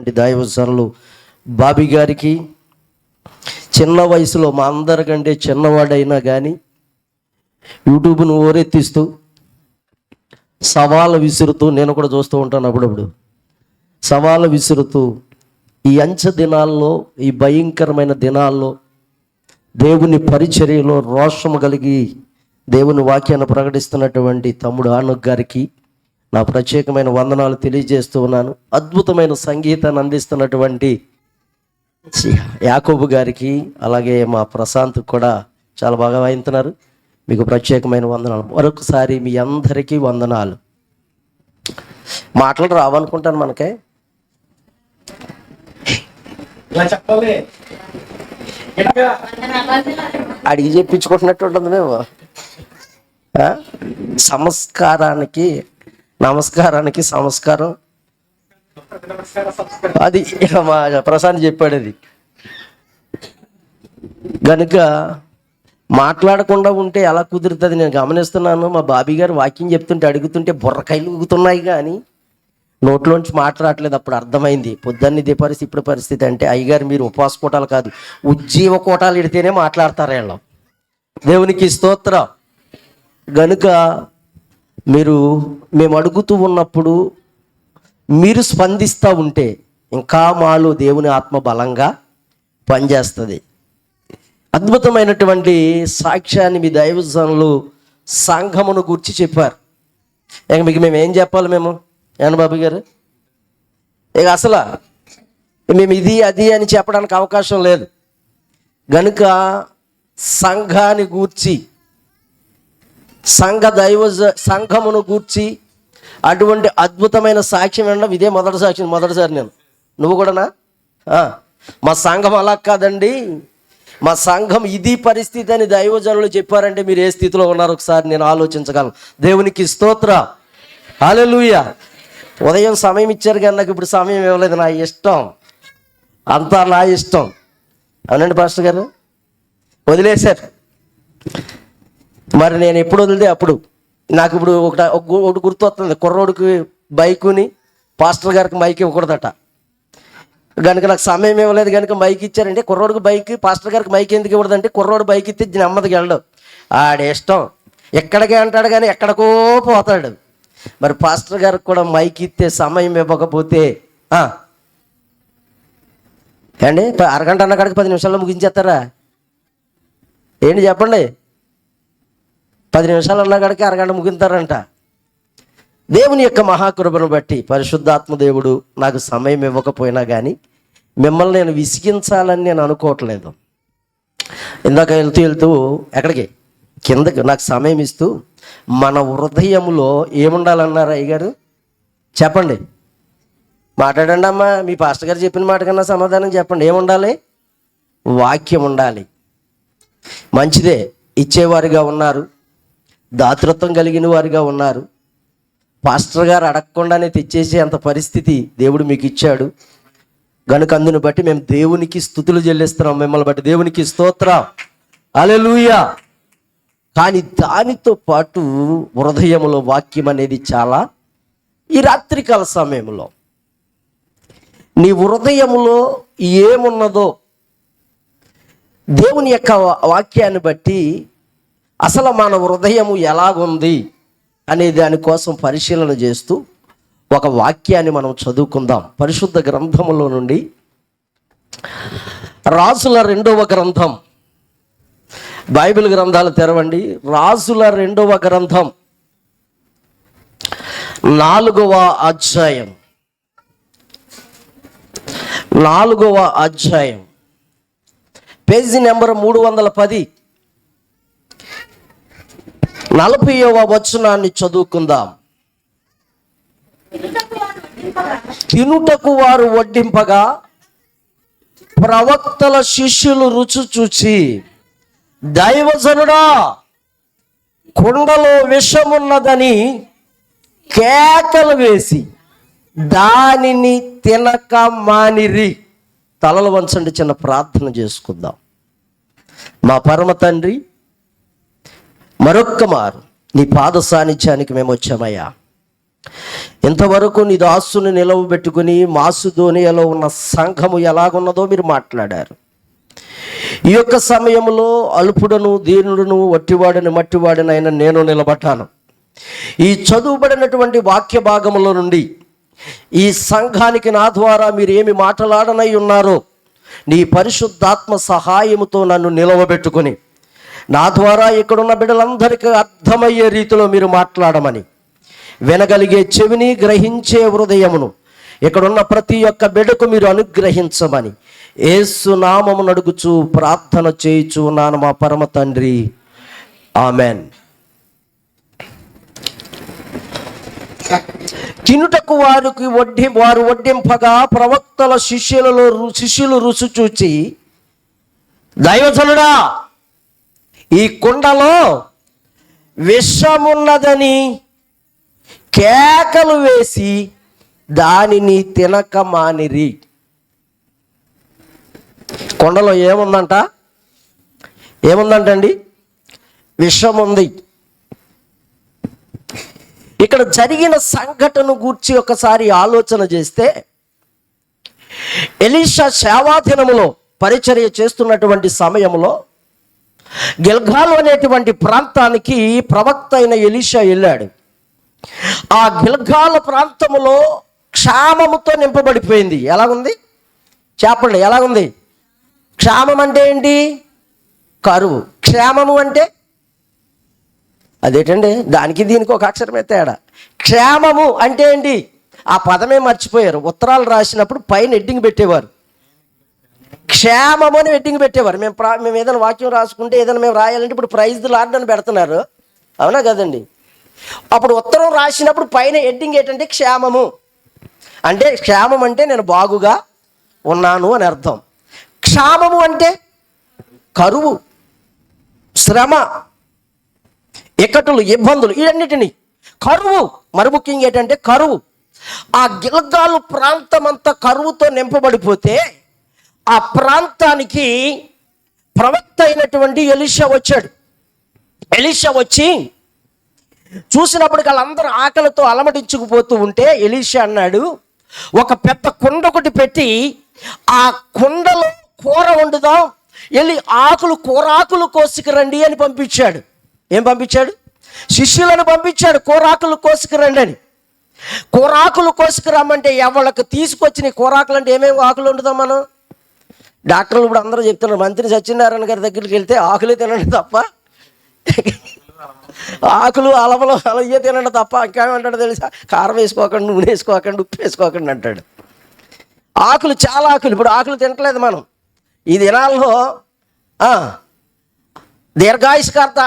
చేసినటువంటి దైవజనులు బాబీ గారికి, చిన్న వయసులో మా అందరికంటే చిన్నవాడైనా కానీ యూట్యూబ్ను ఓరెత్తిస్తూ సవాలు విసురుతూ, నేను కూడా చూస్తూ ఉంటాను అప్పుడప్పుడు, సవాలు విసురుతూ ఈ అంచె దినాల్లో, ఈ భయంకరమైన దినాల్లో దేవుని పరిచర్యలో రోషము కలిగి దేవుని వాక్యాన్ని ప్రకటిస్తున్నటువంటి తమ్ముడు ఆనోక్ గారికి నా ప్రత్యేకమైన వందనాలు తెలియజేస్తూ ఉన్నాను. అద్భుతమైన సంగీతాన్ని అందిస్తున్నటువంటి యాకోబు గారికి, అలాగే మా ప్రశాంత్ కూడా చాలా బాగా వాయిస్తున్నారు. మీకు ప్రత్యేకమైన వందనాలు. మరొకసారి మీ అందరికీ వందనాలు. మాటలు రావనుకుంటాను మనకే, అడిగి చెప్పించుకుంటున్నట్టు ఉంటుంది. మేము నమస్కారానికి సంస్కారం, అది మా ప్రశాంత్ చెప్పాడు. అది గనుక మాట్లాడకుండా ఉంటే ఎలా కుదురుతుంది? నేను గమనిస్తున్నాను. మా బాబీ గారు వాక్యం చెప్తుంటే, అడుగుతుంటే బుర్రకాయలు ఊగుతున్నాయి కానీ నోట్లోంచి మాట్లాడలేదు. అప్పుడు అర్థమైంది పొద్దున్న ఇదే పరిస్థితి, ఇప్పుడు పరిస్థితి అంటే అయ్యగారు మీరు ఉపవాస కోటాలు కాదు, ఉజ్జీవ కోటాలు ఇడితేనే మాట్లాడతారు వీళ్ళు. దేవునికి స్తోత్రం. గనుక మేము అడుగుతూ ఉన్నప్పుడు మీరు స్పందిస్తూ ఉంటే ఇంకా మాలో దేవుని ఆత్మ బలంగా పనిచేస్తుంది. అద్భుతమైనటువంటి సాక్ష్యాన్ని మీ దైవజనులు సంఘమును గురించి చెప్పారు. ఇక మీకు మేము ఏం చెప్పాలి? మేము బాబు గారు ఇక అసలు మేము ఇది అది అని చెప్పడానికి అవకాశం లేదు. గనుక సంఘాన్ని గూర్చి, సంఘమును గూర్చి అటువంటి అద్భుతమైన సాక్ష్యం వినడం ఇదే మొదటిసారి నేను. నువ్వు కూడానా? మా సంఘం అలా కాదండి, మా సంఘం ఇది పరిస్థితి అని దైవజనులు చెప్పారంటే మీరు ఏ స్థితిలో ఉన్నారు ఒకసారి నేను ఆలోచించగలను. దేవునికి స్తోత్రం, హల్లెలూయా. ఉదయం సమయం ఇచ్చారు కానీ నాకు ఇప్పుడు సమయం ఇవ్వలేదు. నా ఇష్టం, అంతా నా ఇష్టం. అవునండి పాస్టర్ గారు, వదిలేశారు. మరి నేను ఎప్పుడు వదిలితే అప్పుడు. నాకు ఇప్పుడు ఒకటి గుర్తు వస్తుంది. కుర్రోడికి బైకుని పాస్టర్ గారికి మైక్ ఇవ్వకూడదట. కనుక నాకు సమయం ఇవ్వలేదు కనుక మైక్ ఇచ్చారంటే, కుర్రోడికి బైక్, పాస్టర్ గారికి మైక్ ఎందుకు ఇవ్వడదంటే కుర్రోడు బైక్ ఇస్తే నెమ్మదికి వెళ్ళడు. ఆడే ఇష్టం, ఎక్కడికే అంటాడు కానీ ఎక్కడికో పోతాడు. మరి పాస్టర్ గారికి కూడా మైక్ ఇస్తే సమయం ఇవ్వకపోతే అండి అరగంట అన్న కాడికి 10 నిమిషాల్లో ముగించేస్తారా ఏంటి చెప్పండి? 10 నిమిషాలు అన్న కాడికి అరగంట ముగింతారంట. దేవుని యొక్క మహాకృపను బట్టి పరిశుద్ధాత్మ దేవుడు నాకు సమయం ఇవ్వకపోయినా కానీ మిమ్మల్ని నేను విసిగించాలని నేను అనుకోవట్లేదు. ఇందాక వెళ్తూ ఎక్కడికి కిందకి నాకు సమయం ఇస్తూ మన హృదయంలో ఏముండాలన్నారు అయ్యగారు? చెప్పండి, మాట్లాడండి అమ్మా. మీ పాస్టర్ గారు చెప్పిన మాట కన్నా సమాధానం చెప్పండి. ఏముండాలి? వాక్యం ఉండాలి. మంచిదే, ఇచ్చేవారిగా ఉన్నారు, దాతృత్వం కలిగిన వారిగా ఉన్నారు. పాస్టర్ గారు అడగకుండానే తెచ్చేసే అంత పరిస్థితి దేవుడు మీకు ఇచ్చాడు. గనుక అందుని బట్టి మేము దేవునికి స్తుతులు చెల్లిస్తున్నాం. మిమ్మల్ని బట్టి దేవునికి స్తోత్రం, హల్లెలూయా. కానీ దానితో పాటు హృదయంలో వాక్యం అనేది చాలా, ఈ రాత్రికాల సమయంలో నీ హృదయంలో ఏమున్నదో దేవుని యొక్క వాక్యాన్ని బట్టి అసలు మన హృదయము ఎలాగుంది అనే దానికోసం పరిశీలన చేస్తూ ఒక వాక్యాన్ని మనం చదువుకుందాం. పరిశుద్ధ గ్రంథములో నుండి రాజుల 2వ గ్రంథం, బైబిల్ గ్రంథాలు తెరవండి. రాజుల 2వ గ్రంథం 4వ అధ్యాయం, 4వ అధ్యాయం, పేజీ నెంబర్ 310, 40వ వచనాన్ని చదువుకుందాం. తినుటకు వారు వడ్డింపగా ప్రవక్తల శిష్యులు రుచి చూచి, దైవజనుడా, కుండలో విషమున్నదని కేకలు వేసి దానిని తినక మానిరి. తలలు వంచండి, చిన్న ప్రార్థన చేసుకుందాం. మా పరమ తండ్రి, మరొక్క మారు నీ పాద సాన్నిధ్యానికి మేము వచ్చామయ్యా. ఇంతవరకు నీ దాసుని నిలవబెట్టుకుని మాసిదోనియలో ఉన్న సంఘము ఎలాగున్నదో మీరు మాట్లాడారు. ఈ యొక్క సమయంలో అల్పుడను దీనుడును వట్టివాడని మట్టివాడినైనా నేను నిలబడ్డాను. ఈ చదువుబడినటువంటి వాక్య భాగములో నుండి ఈ సంఘానికి నా ద్వారా మీరు ఏమి మాట్లాడనై ఉన్నారో నీ పరిశుద్ధాత్మ సహాయముతో నన్ను నిలవబెట్టుకొని నా ద్వారా ఇక్కడున్న బిడ్డలందరికీ అర్థమయ్యే రీతిలో మీరు మాట్లాడమని, వినగలిగే చెవిని, గ్రహించే హృదయమును ఇక్కడున్న ప్రతి ఒక్క బిడ్డకు మీరు అనుగ్రహించమని యేసు నామమున అడుగుచు ప్రార్థన చేయుచు నాన్న మా పరమ తండ్రి, ఆమెన్. తినుటకు వారు వడ్డింపగా ప్రవక్తల శిష్యులు రుచి చూచి, దైవజనుడా, ఈ కుండలో విషమున్నదని కేకలు వేసి దానిని తినక మానిరి. కుండలో ఏముందంటండి? విషం ఉంది. ఇక్కడ జరిగిన సంఘటన గూర్చి ఒకసారి ఆలోచన చేస్తే, ఎలీషా సేవాదినములో పరిచర్య చేస్తున్నటువంటి సమయంలో గిల్గాలు అనేటువంటి ప్రాంతానికి ప్రవక్త అయిన ఎలీషా వెళ్ళాడు. ఆ గిల్గాల ప్రాంతములో క్షామముతో నింపబడిపోయింది. ఎలాగుంది చెప్పండి? ఎలాగుంది? క్షామం అంటే ఏంటి? కరువు. క్షేమము అంటే అదేంటండి? దానికి దీనికి ఒక అక్షరమే తేడా. క్షేమము అంటే ఏంటి? ఆ పదమే మర్చిపోయారు. ఉత్తరాలు రాసినప్పుడు పైన హెడ్డింగ్ పెట్టేవారు, క్షేమము అని హెడ్డింగ్ పెట్టేవారు. మేము ఏదైనా వాక్యం రాసుకుంటే, ఏదైనా మేము రాయాలంటే ఇప్పుడు ప్రైజ్ ది లార్డ్ అని పెడుతున్నారు, అవునా కదండి? అప్పుడు ఉత్తరం రాసినప్పుడు పైన హెడ్డింగ్ ఏంటంటే క్షేమము. అంటే క్షేమం అంటే నేను బాగుగా ఉన్నాను అని అర్థం. క్షామము అంటే కరువు, శ్రమ, ఇక్కట్లు, ఇబ్బందులు, ఇవన్నిటినీ. కరువు మరి ముఖ్యంగా ఏంటంటే కరువు. ఆ గిల్గాలు ప్రాంతం అంతా కరువుతో నింపబడిపోతే ఆ ప్రాంతానికి ప్రవక్త అయినటువంటి ఎలీషా వచ్చాడు. ఎలీషా వచ్చి చూసినప్పటికి వాళ్ళందరూ ఆకలితో అలమటించుకుపోతూ ఉంటే ఎలీషా అన్నాడు, ఒక పెద్ద కుండ ఒకటి పెట్టి ఆ కుండలో కూర వండుదాం, వెళ్ళి కూరాకులు కోసుకురండి అని పంపించాడు. ఏం పంపించాడు? శిష్యులను పంపించాడు, కూరాకులు కోసుకురండి అని. కూరాకులు కోసుకురమ్మంటే ఎవరికి తీసుకొచ్చిన కూరాకులు అంటే ఏమేమి ఆకులు వండుదాం మనం? డాక్టర్లు ఇప్పుడు అందరూ చెప్తున్నారు, మంత్రి సత్యనారాయణ గారి దగ్గరికి వెళ్తే ఆకులే తినండి తప్ప, ఆకులు అలవలు అలయ్యే తినండి తప్ప ఇంకేమంటాడు తెలుసా? కారం వేసుకోకండి, నూనె వేసుకోకండి, ఉప్పు వేసుకోకండి అంటాడు. ఆకులు, చాలా ఆకులు. ఇప్పుడు ఆకులు తినట్లేదు మనం ఈ దినాల్లో. దీర్ఘాయుష్కార్త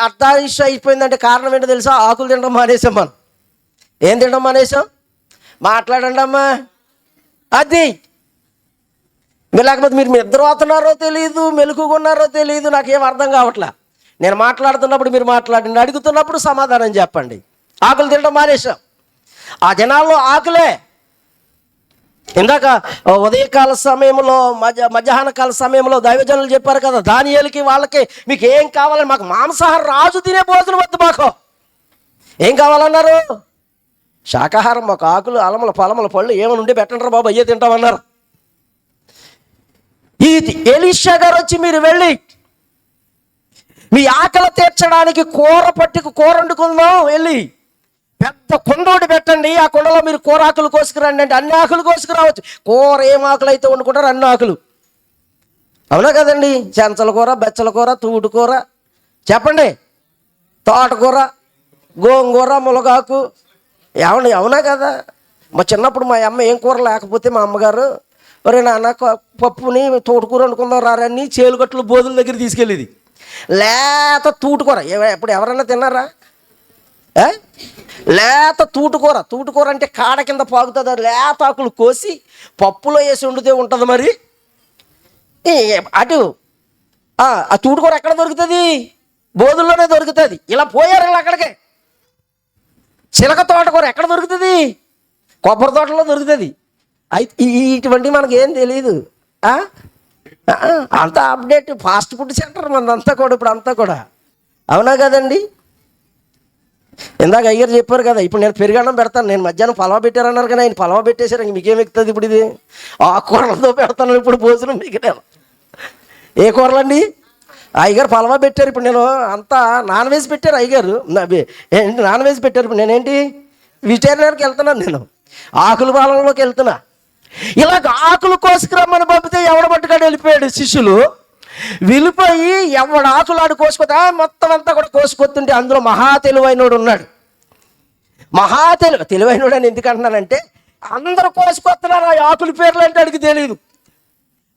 అర్ధాయుష్ అయిపోయిందంటే కారణం ఏంటో తెలుసా? ఆకులు తినడం మానేసాం మనం. ఏం తినడం మానేసాం? మాట్లాడండి అమ్మా. అది లేకపోతే మీరు నిద్రపోతున్నారో తెలియదు, మెలకుగా ఉన్నారో తెలియదు, నాకేం అర్థం కావట్లా. నేను మాట్లాడుతున్నప్పుడు మీరు మాట్లాడండి, అడుగుతున్నప్పుడు సమాధానం చెప్పండి. ఆకులు తినడం మానేసాం. ఆ దినాల్లో ఆకులే. ఇందాక ఉదయకాల సమయంలో మధ్యాహ్న కాల సమయంలో దైవజనులు చెప్పారు కదా, దానియేలుకి వాళ్ళకి మీకు ఏం కావాలని, మాకు మాంసాహారం రాజు తినే భోజనం వద్దు, మాకు ఏం కావాలన్నారు? శాకాహారం, మాకు ఆకులు, అలముల, పలముల, పళ్ళు ఏమైనా ఉండి పెట్టండి రా బాబు, అయ్యే తింటామన్నారు. ఈ ఎలీషా గారు వచ్చి, మీరు వెళ్ళి మీ ఆకలి తీర్చడానికి కూర వండుకుందాం, వెళ్ళి పెద్ద కుండోటి పెట్టండి, ఆ కుండలో మీరు కూరాకులు కోసుకురండి అంటే అన్ని ఆకులు కోసుకురావచ్చు. కూర ఏం ఆకులు అయితే వండుకుంటారు అన్ని ఆకులు, అవునా కదండి? చెంచల కూర, బెచ్చల కూర, తూటు కూర, చెప్పండి, తోటకూర, గోంగూర, ములగాకు, ఏమండి? అవునా కదా? మా చిన్నప్పుడు మా అమ్మ ఏం కూర లేకపోతే మా అమ్మగారు, ఒరే నాన్న పప్పుని తోటకూర వండుకుందాం రారని చేలుగట్లు బోధుల దగ్గర తీసుకెళ్ళేది. లేత తూటుకూర ఇప్పుడు ఎవరన్నా తిన్నారా? లేత తూటుకూర అంటే కాడ కింద పాకుతుంది. లేత ఆకులు కోసి పప్పులో వేసి వండితే ఉంటుంది. మరి అటు ఆ తూటుకూర ఎక్కడ దొరుకుతుంది? బోధుల్లోనే దొరుకుతుంది. ఇలా పోయారు ఇలా అక్కడికే. చిలక తోటకూర ఎక్కడ దొరుకుతుంది? కొబ్బరి తోటలో దొరుకుతుంది. అయితే ఇటువంటి మనకేం తెలియదు. అంతా అప్డేట్, ఫాస్ట్ ఫుడ్ సెంటర్ మనదంతా కూడా ఇప్పుడు అంతా కూడా, అవునా కదండి? ఇందాక అయ్యారు చెప్పారు కదా, ఇప్పుడు నేను పెరుగన్నం పెడతాను. నేను మధ్యాహ్నం పలవ పెట్టారన్నారు కానీ ఆయన పలవ పెట్టేశారు. ఇంక మీకేం ఎక్కుతుంది ఇప్పుడు? ఇది కూరలతో పెడతాను ఇప్పుడు భోజనం మీకు. నేను ఏ కూరలండి? అయ్యగారు పలవ పెట్టారు. ఇప్పుడు నేను అంతా నాన్ వెజ్ పెట్టారు అయ్యగారు. ఏంటి నాన్ వెజ్ పెట్టారు? ఇప్పుడు నేనేంటి వెజిటేరియన్కి వెళ్తున్నాను, నేను ఆకుల పాలనలోకి వెళ్తున్నా. ఇలాగ ఆకులు కోసుకురమ్మని పంపితే ఎవడ పట్టుకాడు వెళ్ళిపోయాడు శిష్యులు. వెళ్ళిపోయి ఎవడు ఆకులు ఆడు కోసుకొస్తా మొత్తం అంతా కూడా కోసుకొస్తుంటే అందులో మహా తెలివైనోడు ఉన్నాడు. తెలివైనోడు అని ఎందుకు అంటున్నానంటే, అందరూ కోసుకొస్తున్నారు ఆ ఆకుల పేర్లు అంటే అడిగి తెలియదు.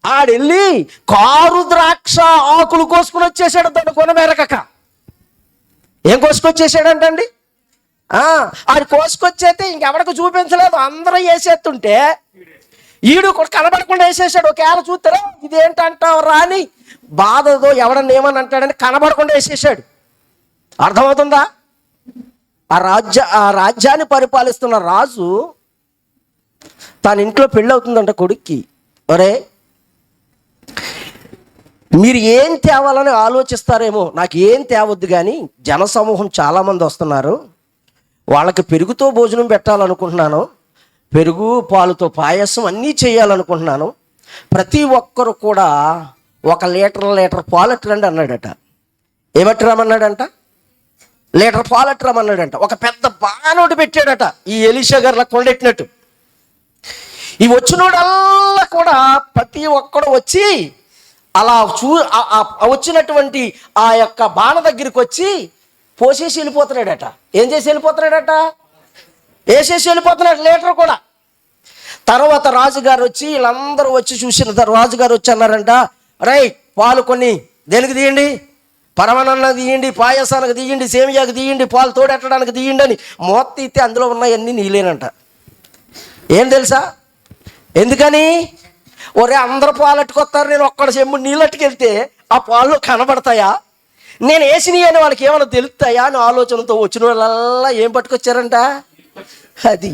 ఆడెళ్ళి కారు ద్రాక్ష ఆకులు కోసుకుని వచ్చేసాడు. దాన్ని కొనమేరకక ఏం కోసుకొచ్చేసాడంటండి, ఆడు కోసుకొచ్చేస్తే ఇంకెవరికి చూపించలేదు. అందరూ వేసేస్తుంటే ఈడు కూడా కనబడకుండా వేసేసాడు. ఒకవేళ చూస్తారా ఇదేంటంటావు రాని బాధతో ఎవడన్నా ఏమని అంటాడని కనబడకుండా వేసేసాడు. అర్థమవుతుందా? ఆ రాజ్యాన్ని పరిపాలిస్తున్న రాజు తన ఇంట్లో పెళ్ళి అవుతుందంట కొడుక్కి. ఒరే, మీరు ఏం తేవాలని ఆలోచిస్తారేమో, నాకు ఏం తేవద్దు కానీ జనసమూహం చాలామంది వస్తున్నారు, వాళ్ళకి పెరుగుతో భోజనం పెట్టాలనుకుంటున్నాను, పెరుగు పాలుతో పాయసం అన్నీ చేయాలనుకుంటున్నాను. ప్రతి ఒక్కరు కూడా 1 లీటర్ పాలు ఎట్టరండి అన్నాడట. ఏమట్టరామన్నాడంట? లీటర్ పాలు ఎట్టరామన్నాడంట. ఒక పెద్ద బాణోటి పెట్టాడట, ఈ ఎలీషా గారిలా కొండెట్టినట్టు. ఈ వచ్చినోడల్లా కూడా ప్రతి ఒక్కడు వచ్చి అలా వచ్చినటువంటి ఆ యొక్క బాణ దగ్గరికి వచ్చి పోసేసి వెళ్ళిపోతున్నాడట. ఏం చేసి వెళ్ళిపోతున్నాడట? వేసేసి వెళ్ళిపోతున్నాడు లీటర్ కూడా. తర్వాత రాజుగారు వచ్చి వీళ్ళందరూ వచ్చి చూసిన తర్వాత రాజుగారు వచ్చి అన్నారంట, రై పాలు కొన్ని దేనికి తీయండి, పరమాన్నానికి తీయండి, పాయసానికి తీయండి, సేమియాకి తీయండి, పాలు తోడెట్టడానికి తీయండి అని మూత తీస్తే అందులో ఉన్నాయన్నీ నీళ్ళేనంట. ఏం తెలుసా ఎందుకని? ఒరే, అందరూ పాలు అట్టుకొస్తారు, నేను ఒక్కడ చెంబు నీళ్ళు అట్టుకెళ్తే ఆ పాలు కనబడతాయా, నేను వేసినవి అని వాళ్ళకి ఏమైనా తెలుస్తాయా అని ఆలోచనతో వచ్చిన వాళ్ళల్లా ఏం పట్టుకొచ్చారంట? అది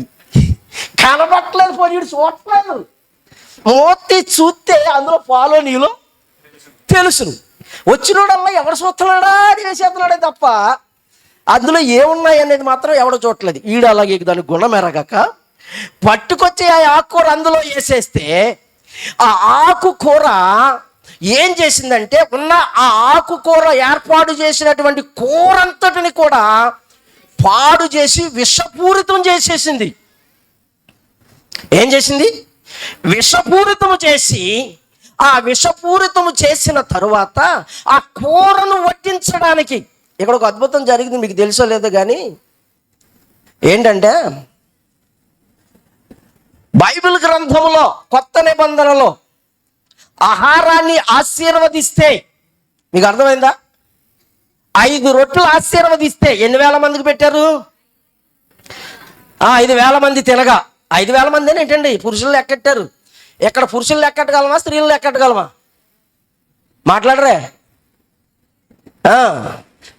కనబట్టలేదు, పోనీ చూడలేదు. మూతి చూస్తే అందులో పాలు నీళ్ళు తెలుసును. వచ్చినోడల్లా ఎవడు చూస్తున్నాడా అని వేసేస్తున్నాడే తప్ప అందులో ఏమున్నాయి అనేది మాత్రం ఎవడో చూడలేదు. ఈడు అలాగే దాని గుణం ఎరగక పట్టుకొచ్చి ఆ ఆకుకూర అందులో వేసేస్తే ఆ ఆకుకూర ఏం చేసిందంటే ఉన్న ఆ ఆకుకూర ఏర్పాటు చేసినటువంటి కూరంతటిని కూడా పాడు చేసి విషపూరితం చేసేసింది. ఏం చేసింది? విషపూరితము చేసి, ఆ విషపూరితము చేసిన తరువాత ఆ కూరను వడ్డించడానికి ఇక్కడ ఒక అద్భుతం జరిగింది. మీకు తెలుసో లేదో కానీ ఏంటంటే, బైబిల్ గ్రంథంలో కొత్త నిబంధనలో ఆహారాన్ని ఆశీర్వదిస్తే, మీకు అర్థమైందా? 5 రొట్టెలు ఆశీర్వదిస్తే ఎన్ని వేల మందికి పెట్టారు? 5,000 మంది తినగా. 5,000 మంది అని ఏంటండి పురుషులు లెక్కెట్టారు. ఎక్కడ పురుషులు లెక్కెట్టగలమా, స్త్రీలు లెక్కెట్టగలమా? మాట్లాడరే.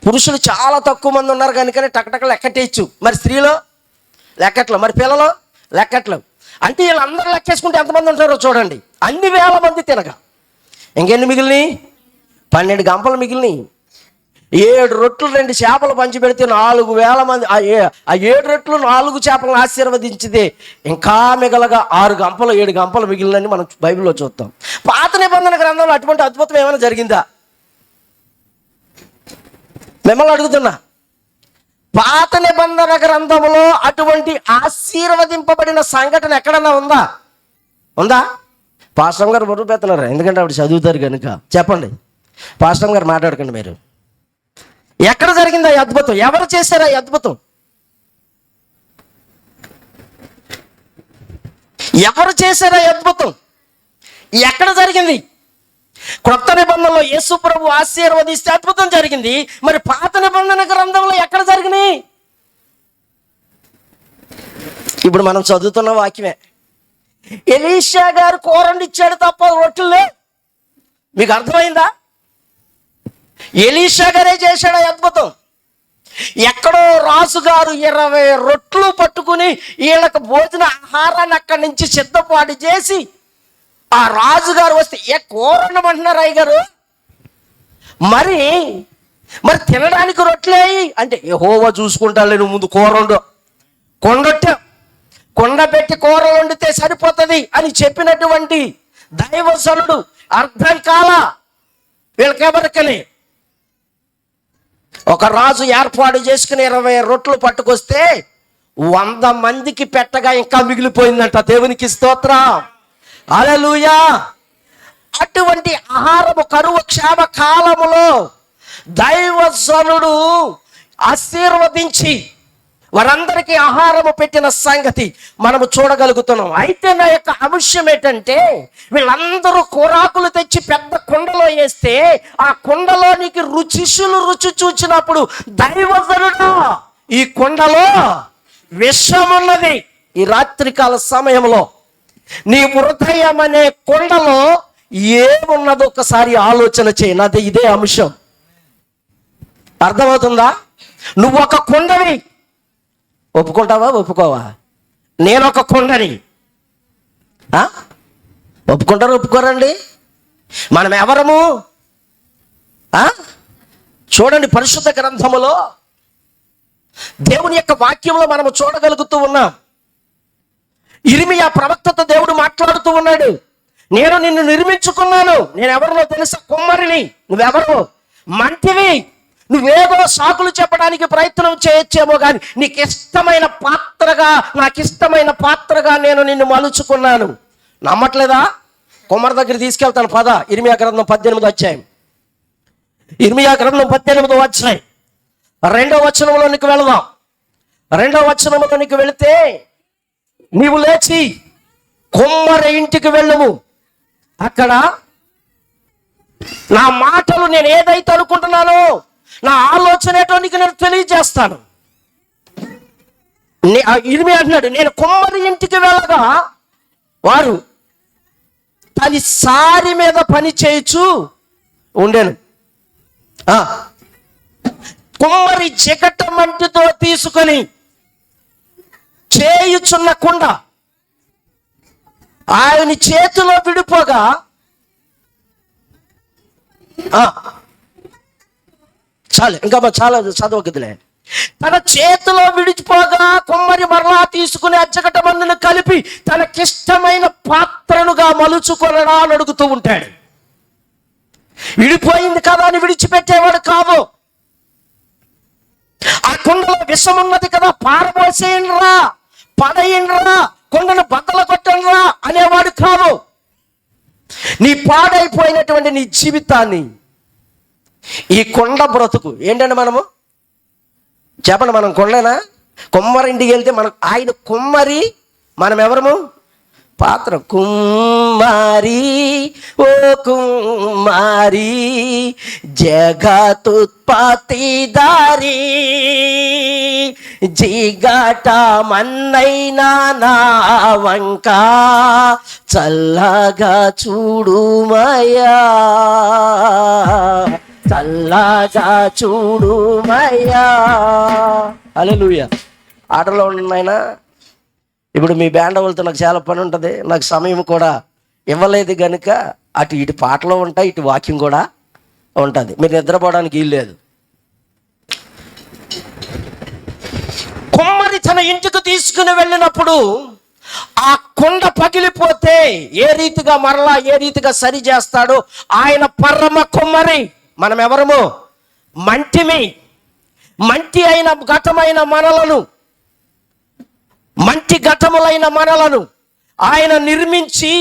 పురుషులు చాలా తక్కువ మంది ఉన్నారు కనుకనే టక్టక్ లెక్కట్టేయచ్చు. మరి స్త్రీలో లెక్కట్లు, మరి పిల్లలు లెక్కట్లు. అంటే వీళ్ళందరూ లెక్కేసుకుంటే ఎంతమంది ఉంటారో చూడండి. అన్ని వేల మంది తినగా ఇంకెన్ని మిగిలినాయి? 12 గంపలు మిగిలినాయి. 7 రొట్టెలు 2 చేపలు పంచి పెడితే 4,000 మంది. ఆ 7 రొట్టెలు 4 చేపలను ఆశీర్వదించితే ఇంకా మిగలగా 6 గంపలు 7 గంపలు మిగిలినని మనం బైబిల్లో చూస్తాం. పాత నిబంధన గ్రంథంలో అటువంటి అద్భుతం ఏమైనా జరిగిందా? మిమ్మల్ని అడుగుతున్నా, పాత నిబంధన గ్రంథంలో అటువంటి ఆశీర్వదింపబడిన సంఘటన ఎక్కడన్నా ఉందా? పాస్టర్ గారు బరువు పెడుతున్నారు, ఎందుకంటే ఆవిడ చదువుతారు కనుక. చెప్పండి పాస్టర్ గారు, మాట్లాడకండి మీరు. ఎక్కడ జరిగింది ఈ అద్భుతం? ఎవరు చేశారు ఈ అద్భుతం? ఎవరు చేశారు ఈ అద్భుతం? ఎక్కడ జరిగింది? క్రొత్త నిబంధనలో యేసు ప్రభు ఆశీర్వదిస్తే అద్భుతం జరిగింది. మరి పాత నిబంధన గ్రంథంలో ఎక్కడ జరిగినాయి? ఇప్పుడు మనం చదువుతున్న వాక్యమే. ఎలీషా గారు కూరండిచ్చాడు తప్ప రొట్టెలే. మీకు అర్థమైందా? ఎలీషా గారే చేశాడు ఆ అద్భుతం. ఎక్కడో రాజుగారు 20 రొట్టెలు పట్టుకుని వీళ్ళకి భోజన ఆహారాన్ని అక్కడి నుంచి సిద్ధపాటు చేసి ఆ రాజుగారు వస్తే కూర వండమంటున్నారు అయ్యగారు. మరి మరి తినడానికి రొట్టెలేయి అంటే యెహోవా చూసుకుంటాలే, నువ్వు ముందు కూర వండు, కొండ పెట్టి కూర వండితే సరిపోతుంది అని చెప్పినటువంటి దైవజనుడు అర్థం కాల వీళ్ళకెవరికని. ఒక రాజు ఏర్పాటు చేసుకుని 20 రొట్టెలు పట్టుకొస్తే 100 మందికి పెట్టగా ఇంకా మిగిలిపోయిందంట. దేవునికి స్తోత్రం, హల్లెలూయా. అటువంటి ఆహారము కరువు క్షేమ కాలములో దైవజనుడు ఆశీర్వదించి వారందరికీ ఆహారము పెట్టిన సంగతి మనము చూడగలుగుతున్నాం. అయితే నా యొక్క అంశం ఏంటంటే, వీళ్ళందరూ కూరాకులు తెచ్చి పెద్ద కుండలో వేస్తే ఆ కుండలోనికి శిష్యులు రుచి చూచినప్పుడు దైవజనుడు, ఈ కుండలో విషమున్నది. ఈ రాత్రికాల సమయంలో నీ హృదయం అనే కుండలో ఏమున్నదో ఒకసారి ఆలోచన చేయి. నాది ఇదే అంశం, అర్థమవుతుందా? నువ్వు ఒక కుండవి, ఒప్పుకుంటావా ఒప్పుకోవా? నేను ఒక కుండని. ఒప్పుకుంటారు ఒప్పుకోరండి? మనం ఎవరము? చూడండి, పరిశుద్ధ గ్రంథములో దేవుని యొక్క వాక్యంలో మనము చూడగలుగుతూ ఉన్నాం. ఇర్మియా ప్రవక్తతో దేవుడు మాట్లాడుతూ ఉన్నాడు. నేను నిన్ను నిర్మించుకున్నాను, నేను ఎవరినో తెలుసా? కుమ్మరిని. నువ్వెవరు? మంటివి. నువ్వేదో సాకులు చెప్పడానికి ప్రయత్నం చేయొచ్చేమో కానీ నీకు ఇష్టమైన పాత్రగా, నాకు ఇష్టమైన పాత్రగా నేను నిన్ను మలుచుకున్నాను. నమ్మట్లేదా? కుమ్మరి దగ్గర తీసుకెళ్తాను పద. ఇర్మియా గ్రంథం 18వ అధ్యాయం. ఇర్మియా గ్రంథం 18వ అధ్యాయం 2వ వచనంలోనికి వెళదాం. 2వ వచనంలోనికి వెళితే, నీవు లేచి కుమ్మరి ఇంటికి వెళ్ళము, అక్కడ నా మాటలు నేను ఏదైతే అనుకుంటున్నానో నా ఆలోచన ఏంటో నీకు నేను తెలియజేస్తాను. ఇర్మియా అంటున్నాడు, నేను కుమ్మరి ఇంటికి వెళ్ళగా వారు తన సారి మీద పని చేయొచ్చు ఉండేను. కుమ్మరి చికట మంటితో తీసుకొని చేయుచున్న కుండ ఆయన చేతిలో విడిపోగా, చాలు ఇంకా చాలా చదవకదులే. తన చేతిలో విడిచిపోగా కుమ్మరి మరలా తీసుకుని అచ్చకట మందును కలిపి తనకిష్టమైన పాత్రనుగా మలుచుకొనడా అని అడుగుతూ ఉంటాడు. విడిపోయింది కదా అని విడిచిపెట్టేవాడు కాదు. ఆ కుండలో విషం ఉన్నది కదా, పారబోసేయండిరా, పడేయండిరా, కుండను బద్దలు కొట్టండిరా అనేవాడు కాదు. నీ పాడైపోయినటువంటి నీ జీవితాన్ని, ఈ కొండ బ్రతుకు ఏంటంటే మనము చెప్పండి, మనం కొండనా? కుమ్మరింటికి వెళ్తే మనం ఆయన కుమ్మరి, మనం ఎవరము? పాత్ర. కుమ్మరి ఓ కుమ్మరి జగతుత్పత్తి దారి జిగట మన్నైనా నా వంక చల్లగా చూడుమయ్యా, చల్లగా చూడుమయ్యా. హల్లెలూయా. ఆటలో ఉన్నాయినా. ఇప్పుడు మీ బ్యాండ్ వాళ్ళతో నాకు చాలా పని ఉంటుంది, నాకు సమయం కూడా ఇవ్వలేదు కనుక అటు ఇటు పాటలు ఉంటాయి, ఇటు వాక్యం కూడా ఉంటుంది. మీరు నిద్రపోవడానికి వీల్లేదు. కుమ్మరి తన ఇంటికి తీసుకుని వెళ్ళినప్పుడు ఆ కుండ పగిలిపోతే ఏ రీతిగా మరలా ఏ రీతిగా సరి చేస్తాడో ఆయన పరమ కుమ్మరి. మనం ఎవరము? మంటిమి. మంటి అయిన ఘటమైన మనలను, మంటి ఘటములైన మనలను ఆయన నిర్మించి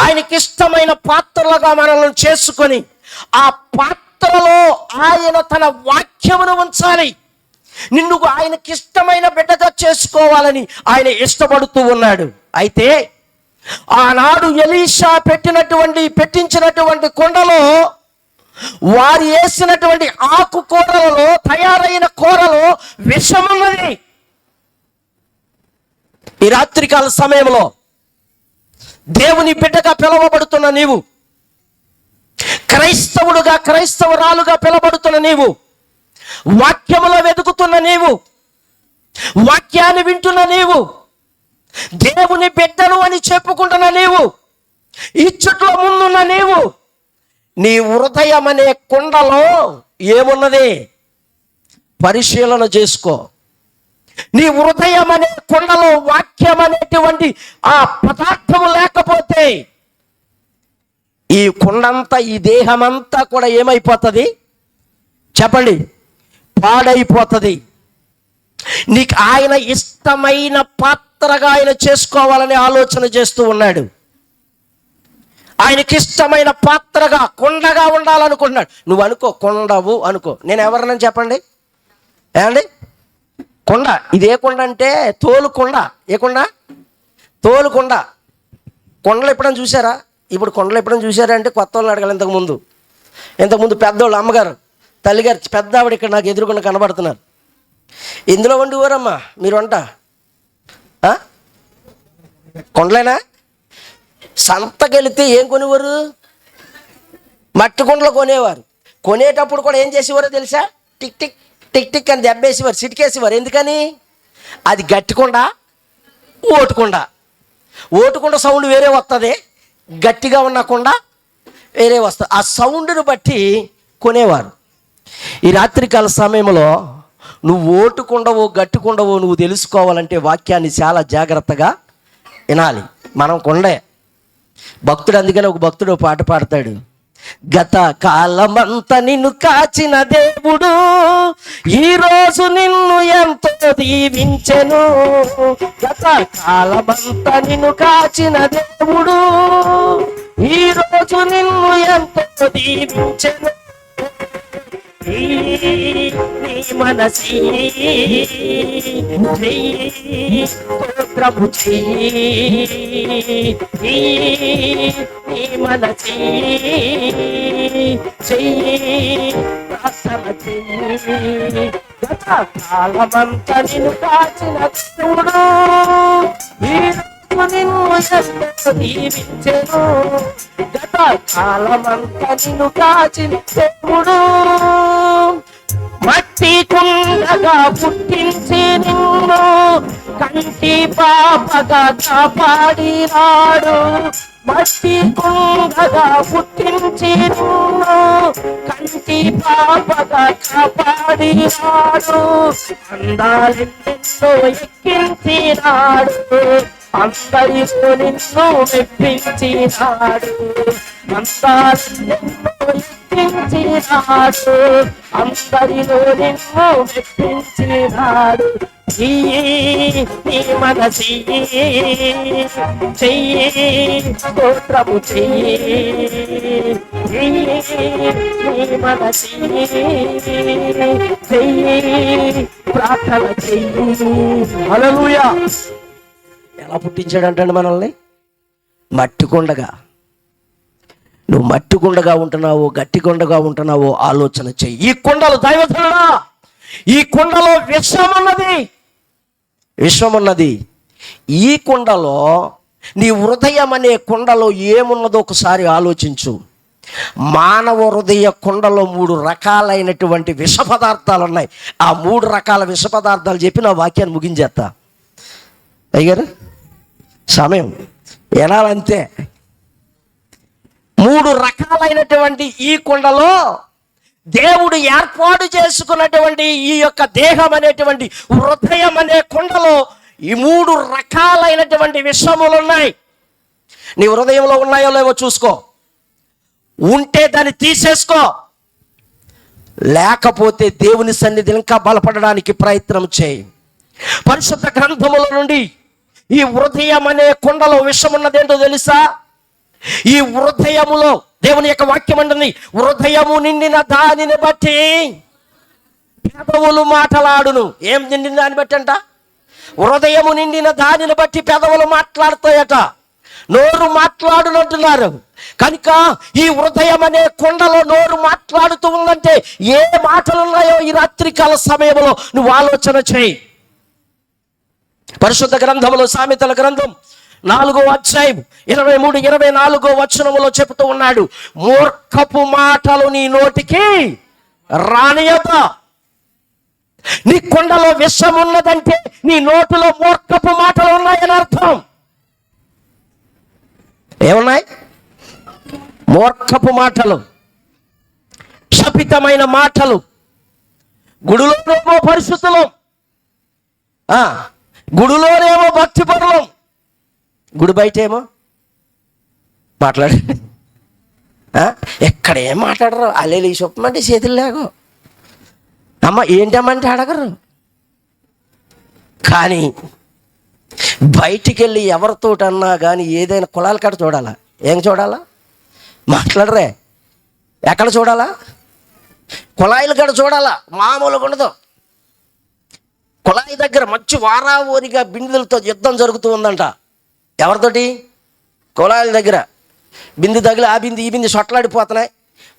ఆయనకిష్టమైన పాత్రలుగా మనలను చేసుకొని ఆ పాత్రలో ఆయన తన వాక్యమును ఉంచాలి. నిన్ను ఆయనకిష్టమైన బిడ్డగా చేసుకోవాలని ఆయన ఇష్టపడుతూ ఉన్నాడు. అయితే ఆనాడు ఎలీషా పెట్టించినటువంటి కుండలో వారు వేసినటువంటి ఆకుకూరలలో తయారైన కూరలో విషమున్నది. ఈ రాత్రికాల సమయంలో దేవుని బిడ్డగా పిలువబడుతున్న నీవు, క్రైస్తవుడుగా క్రైస్తవురాలుగా పిలువబడుతున్న నీవు, వాక్యములో వెతుకుతున్న నీవు, వాక్యాన్ని వింటున్న నీవు, దేవుని బిడ్డను అని చెప్పుకుంటున్న నీవు, ఇచ్చట్లో ముందున్న నీవు, నీ హృదయం అనే కుండలో ఏమున్నది పరిశీలన చేసుకో. నీ హృదయం అనే కొండలో వాక్యం అనేటువంటి ఆ పదార్థము లేకపోతే ఈ కొండంతా, ఈ దేహమంతా కూడా ఏమైపోతుంది చెప్పండి? పాడైపోతుంది. నీకు ఆయన ఇష్టమైన పాత్రగా ఆయన చేసుకోవాలని ఆలోచన చేస్తూ ఉన్నాడు. ఆయనకి ఇష్టమైన పాత్రగా, కొండగా ఉండాలనుకుంటున్నాడు. నువ్వు అనుకో, కొండవు అనుకో. నేను ఎవరినని చెప్పండి? ఏమండి? కొండ. ఇది ఏ కొండ అంటే తోలు కొండ. ఏ కొండ? తోలు కొండ. కొండలు ఎప్పుడైనా చూసారా? ఇప్పుడు కొండలు ఎప్పుడైనా చూసారా అంటే కొత్త వాళ్ళని అడగాలి. ఇంతకుముందు పెద్దోళ్ళు, అమ్మగారు, తల్లిగారు, పెద్ద ఆవిడ ఇక్కడ నాకు ఎదురుకుండా కనబడుతున్నారు. ఇందులో వండివారమ్మా మీరు వంట? కొండలేనా? సంతకెళితే ఏం కొనేవారు? మట్టి కొండలు కొనేవారు. కొనేటప్పుడు కూడా ఏం చేసేవారో తెలుసా? టిక్ టిక్ టిక్ టిక్ అని దెబ్బేసేవారు, సిటికేసేవారు. ఎందుకని? అది గట్టికొండ, ఓటుకొండ. ఓటుకొండ సౌండ్ వేరే వస్తుంది, గట్టిగా ఉన్న కొండ వేరే వస్తుంది. ఆ సౌండ్ను బట్టి కొనేవారు. ఈ రాత్రికాల సమయంలో నువ్వు ఓటుకుండవో గట్టుకుండవో నువ్వు తెలుసుకోవాలంటే వాక్యాన్ని చాలా జాగ్రత్తగా వినాలి. మనం కొండే. భక్తుడు, అందుకని ఒక భక్తుడు పాట పాడతాడు. గత కాలమంతా నిన్ను కాచిన దేవుడు ఈరోజు నిన్ను ఎంతో దీవించెను. గత కాలమంతా నిన్ను కాచిన దేవుడు ఈరోజు నిన్ను ఎంతో దీవించెను. నీ మనసి స్తోత్రము చెయ్యి, నీ మనసి చెయ్యి, ప్రార్థన చెయ్యి. గత కాలమంతా నిన్ను కాచిన దేవుడు నిన్ను ఎంతో దీవించెను. గత కాలమంతా నిన్ను కాచిన దేవుడు మట్టి కుండగా పుట్టించి నిన్ను కంటి పాపగా కాపాడినాడు. మట్టి కుండగా పుట్టించి నిన్ను కంటి పాపగా కాపాడినాడు. అందాలెన్నెన్నో ఎక్కించినాడు, అందరితో నిన్ను మెప్పించినాడు. అందాలెన్నెన్నో ఎక్కించినాడు, అందరిలో నిన్ను మెప్పించినాడు. నీ మనసి చెయ్యి, స్తోత్రము చెయ్యి, నీ మనసి చెయ్యి, ప్రార్థన చెయ్యి. హల్లెలూయా. ఎలా పుట్టించాడంటే మనల్ని మట్టి కొండగా. నువ్వు మట్టి కొండగా ఉంటున్నావో గట్టి కొండగా ఉంటున్నావో ఆలోచన చెయ్యి. ఈ కొండలు దైవజనుడా, ఈ కొండలో విశ్వమున్నది. ఈ కొండలో, నీ హృదయం అనే కొండలో ఏమున్నదో ఒకసారి ఆలోచించు. మానవ హృదయ కొండలో 3 రకాలైనటువంటి విష పదార్థాలు ఉన్నాయి. ఆ 3 రకాల విష పదార్థాలు చెప్పి నా వాక్యాన్ని ముగించేస్తా. అయ్యారు సమయం ఎలాలంతే. 3 రకాలైనటువంటి ఈ కొండలో దేవుడు ఏర్పాటు చేసుకున్నటువంటి ఈ యొక్క దేహం అనేటువంటి హృదయం అనే కొండలో ఈ 3 రకాలైనటువంటి విషములు ఉన్నాయి. నీ హృదయంలో ఉన్నాయో లేవో చూసుకో. ఉంటే దాన్ని తీసేసుకో, లేకపోతే దేవుని సన్నిధిని ఇంకా బలపడడానికి ప్రయత్నం చేయి. పరిశుద్ధ గ్రంథముల నుండి ఈ హృదయం అనే కొండలో విషం ఉన్నదేంటో తెలుసా? ఈ హృదయములో దేవుని యొక్క వాక్యం అంటుంది, హృదయము నిండిన దానిని బట్టి పెదవులు మాటలాడును. ఏం నిండిన దాన్ని బట్టి అంట? హృదయము నిండిన దానిని బట్టి పెదవులు మాట్లాడతాయట, నోరు మాట్లాడునంటున్నారు. కనుక ఈ హృదయం అనే కొండలో నోరు మాట్లాడుతూ ఉందంటే ఏ మాటలు ఉన్నాయో ఈ రాత్రికాల సమయంలో నువ్వు ఆలోచన చేయి. పరిశుద్ధ గ్రంథములో, సామెతల గ్రంథం 4వ అధ్యాయం 23-24 వచనములో చెబుతూ ఉన్నాడు, మూర్ఖపు మాటలు నీ నోటికి రానియత. నీ కొండలో విషం ఉన్నదంటే నీ నోటిలో మూర్ఖపు మాటలు ఉన్నాయని అర్థం. ఏమున్నాయి? మూర్ఖపు మాటలు. శపితమైన మాటలు. గుడిలోనేమో పరిశుద్ధులం, గుడిలోనేమో భక్తిపరులం, గుడి బయట ఏమో మాట్లాడండి. ఎక్కడేం మాట్లాడరు. అల్లెలు ఈ చెప్పమంటే చేతులు లేకో, అమ్మ ఏంటమ్మంటే అడగరు. కానీ బయటికి వెళ్ళి ఎవరితోటన్నా కానీ ఏదైనా కులాల కాడ చూడాలా? ఏం చూడాలా? మాట్లాడరే. ఎక్కడ చూడాలా? కుళాయిల కాడ చూడాలా? మామూలుగా ఉండదు. కుళాయి దగ్గర మంచి వారావోరిగా బిందెలతో యుద్ధం జరుగుతూ ఉందంట. ఎవరితోటి? కుళాయిల దగ్గర బింది తగిలి ఆ బింది ఈ బింది సొట్లాడిపోతున్నాయి.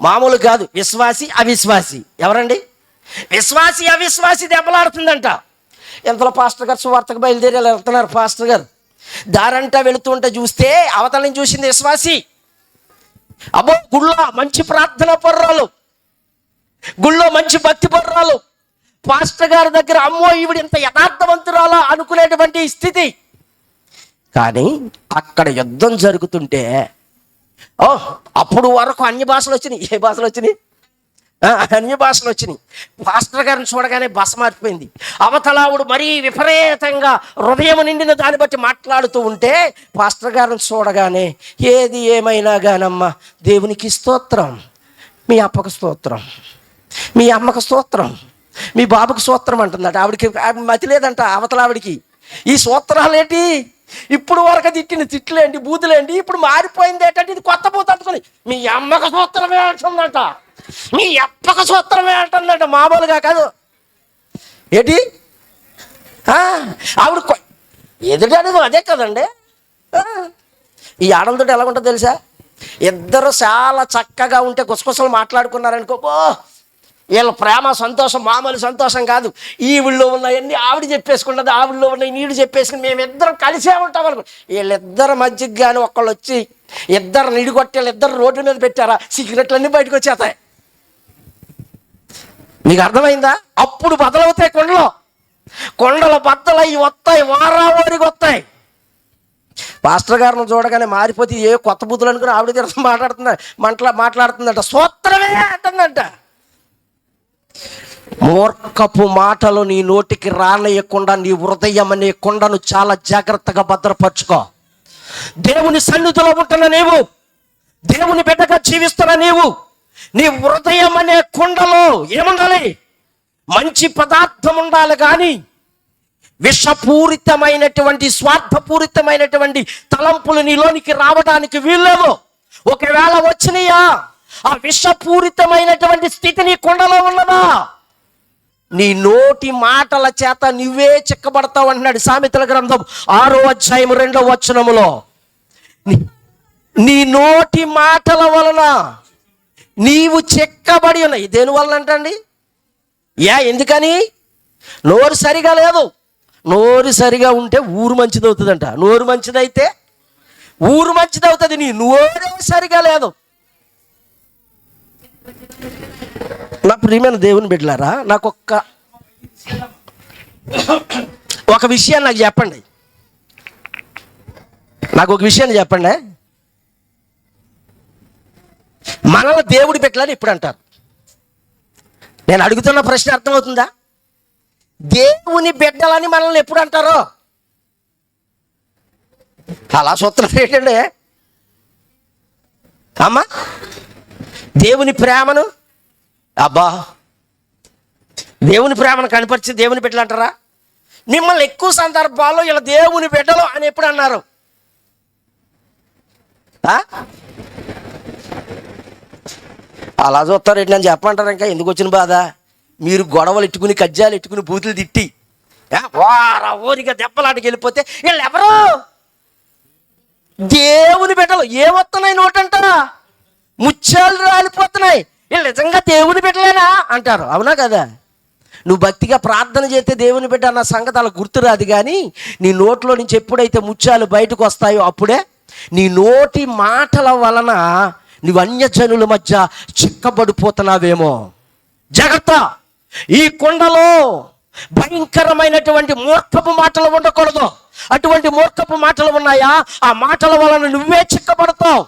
మామూలు కాదు. విశ్వాసి అవిశ్వాసి. ఎవరండి? విశ్వాసి అవిశ్వాసి దెబ్బలాడుతుందంట. ఎంతలో పాస్టర్ గారు సువార్తకు బయలుదేరి వెళ్తున్నారు. పాస్టర్ గారు దారంటా వెళుతుంటే చూస్తే అవతలని చూసింది విశ్వాసి. అబ్బో, గుళ్ళో మంచి ప్రార్థన పర్రాలు, గుళ్ళో మంచి భక్తి పర్రాలు, పాస్టర్ గారి దగ్గర అమ్మో ఈవిడ ఇంత యథార్థవంతురాలా అనుకునేటువంటి స్థితి. కానీ అక్కడ యుద్ధం జరుగుతుంటే అప్పుడు వరకు అన్య భాషలు వచ్చినాయి. ఏ భాషలు వచ్చినాయి? అన్య భాషలు వచ్చినాయి. పాస్టర్ గారిని చూడగానే బస మారిపోయింది. అవతలావుడు మరీ విపరీతంగా హృదయం నిండిన దాన్ని బట్టి మాట్లాడుతూ ఉంటే పాస్టర్ గారిని చూడగానే ఏది ఏమైనా కానమ్మా దేవునికి స్తోత్రం, మీ అప్పకు స్తోత్రం, మీ అమ్మకు స్తోత్రం, మీ బాబుకు స్తోత్రం అంటుందట. ఆవిడికి మతి లేదంట అవతలావిడికి. ఈ స్తోత్రాలు ఏంటి? ఇప్పుడు వరకు తిట్టిన తిట్లేండి, బూతులేండి, ఇప్పుడు మారిపోయింది ఏంటంటే ఇది కొత్త బూత్ అనుకుని మీ అమ్మకు స్తోత్రమే అంటుందట, మీ అప్పకు స్తోత్రమే అంటుందట. మామూలుగా కాదు. ఏంటి ఆవిడ ఎదుటనేది అదే కదండి. ఈ ఆడలతో ఎలా ఉంటుందో తెలుసా? ఇద్దరు చాలా చక్కగా ఉంటే గుసగుసలు మాట్లాడుకున్నారనుకో, వీళ్ళ ప్రేమ సంతోషం మామూలు సంతోషం కాదు. ఈ ఊళ్ళో ఉన్నాయన్నీ ఆవిడ చెప్పేసుకున్నది, ఆవిడలో ఉన్నాయి నీడు చెప్పేసుకుని మేమిద్దరం కలిసే ఉంటాం అనుకో. వీళ్ళిద్దరు మధ్యకి కానీ ఒకళ్ళు వచ్చి ఇద్దరు నిడిగొట్టి వీళ్ళిద్దరు రోడ్డు మీద పెట్టారా సిగరెట్లన్నీ బయటకు వచ్చేస్తాయి. మీకు అర్థమైందా? అప్పుడు బదలవుతాయి కొండల బద్దలయ్యి వస్తాయి, వారావారికి వస్తాయి. పాస్టర్ గారిని చూడగానే మారిపోతే ఏ కొత్త బుద్ధులు అనుకుని ఆవిడ తిరగ మాట్లాడుతుందంట. స్తోత్రమే అంటుందంట. మూర్ఖపు మాటలు నీ నోటికి రానియకుండా నీ హృదయం అనే కొండను చాలా జాగ్రత్తగా భద్రపరచుకో. దేవుని సన్నిధిలో ఉంటున్న నీవు, దేవుని బిడ్డగా జీవిస్తున్న నీవు, నీ హృదయం అనే కొండలో ఏముండాలి? మంచి పదార్థం ఉండాలి. కానీ విషపూరితమైనటువంటి స్వార్థపూరితమైనటువంటి తలంపులు నీలోనికి రావడానికి వీల్లేవు. ఒకవేళ వచ్చినాయా ఆ విషపూరితమైనటువంటి స్థితి నీ కొండలో ఉన్నదా? నీ నోటి మాటల చేత నువ్వే చిక్కబడతావు అంటున్నాడు సామెతల గ్రంథం 6వ అధ్యాయం 2వ వచనములో. నీ నోటి మాటల వలన నీవు చిక్కబడి ఉన్నాయి. దేని వలన అంటండి? ఎందుకని? నోరు సరిగా లేదు. నోరు సరిగా ఉంటే ఊరు మంచిది అవుతుందంట. నోరు మంచిదైతే ఊరు మంచిది అవుతుంది. నీ నోరే సరిగా లేదు. నా ప్రియమైన దేవుని బిడ్డలారా, నాకు ఒక విషయాన్ని నాకు చెప్పండి. నాకు ఒక విషయాన్ని చెప్పండి. మనల్ని దేవుడి బిడ్డలని ఇప్పుడు అంటారు. నేను అడుగుతున్న ప్రశ్న అర్థమవుతుందా? దేవుని బిడ్డలని మనల్ని ఎప్పుడు అంటారో అలా సూత్రం ఏంటండి అమ్మా? దేవుని ప్రేమను దేవుని ప్రేమను కనపరిచి దేవుని బిడ్డలు అంటారా? మిమ్మల్ని ఎక్కువ సందర్భాల్లో ఇలా దేవుని బిడ్డలు అని ఎప్పుడు అన్నారు? అలా చూస్తారు ఏంటి అని చెప్పమంటారు. ఇంకా ఎందుకు వచ్చిన బాధ? మీరు గొడవలు ఎట్టుకుని కజ్జాలు ఎట్టుకుని బూతులు తిట్టి ఊరిగా దెబ్బలాటకి వెళ్ళిపోతే వీళ్ళు ఎవరు? దేవుని బిడ్డలు. ఏమొస్తున్నాయి నోటంట? ముత్యాలు రాలిపోతున్నాయి. వీళ్ళు నిజంగా దేవుని బిడ్డలేనా అంటారు. అవునా కదా? నువ్వు భక్తిగా ప్రార్థన చేస్తే దేవుని బిడ్డ అన్న సంగతి అలా గుర్తురాదు. కానీ నీ నోట్లో నుంచి ఎప్పుడైతే ముత్యాలు బయటకు వస్తాయో అప్పుడే నీ నోటి మాటల వలన నువ్వు అన్యజనుల మధ్య చిక్కబడిపోతున్నావేమో. జాగ్రత్త. ఈ కొండలో భయంకరమైనటువంటి మూర్ఖపు మాటలు ఉండకూడదు. అటువంటి మూర్ఖపు మాటలు ఉన్నాయా? ఆ మాటల వలన నువ్వే చిక్కబడతావు.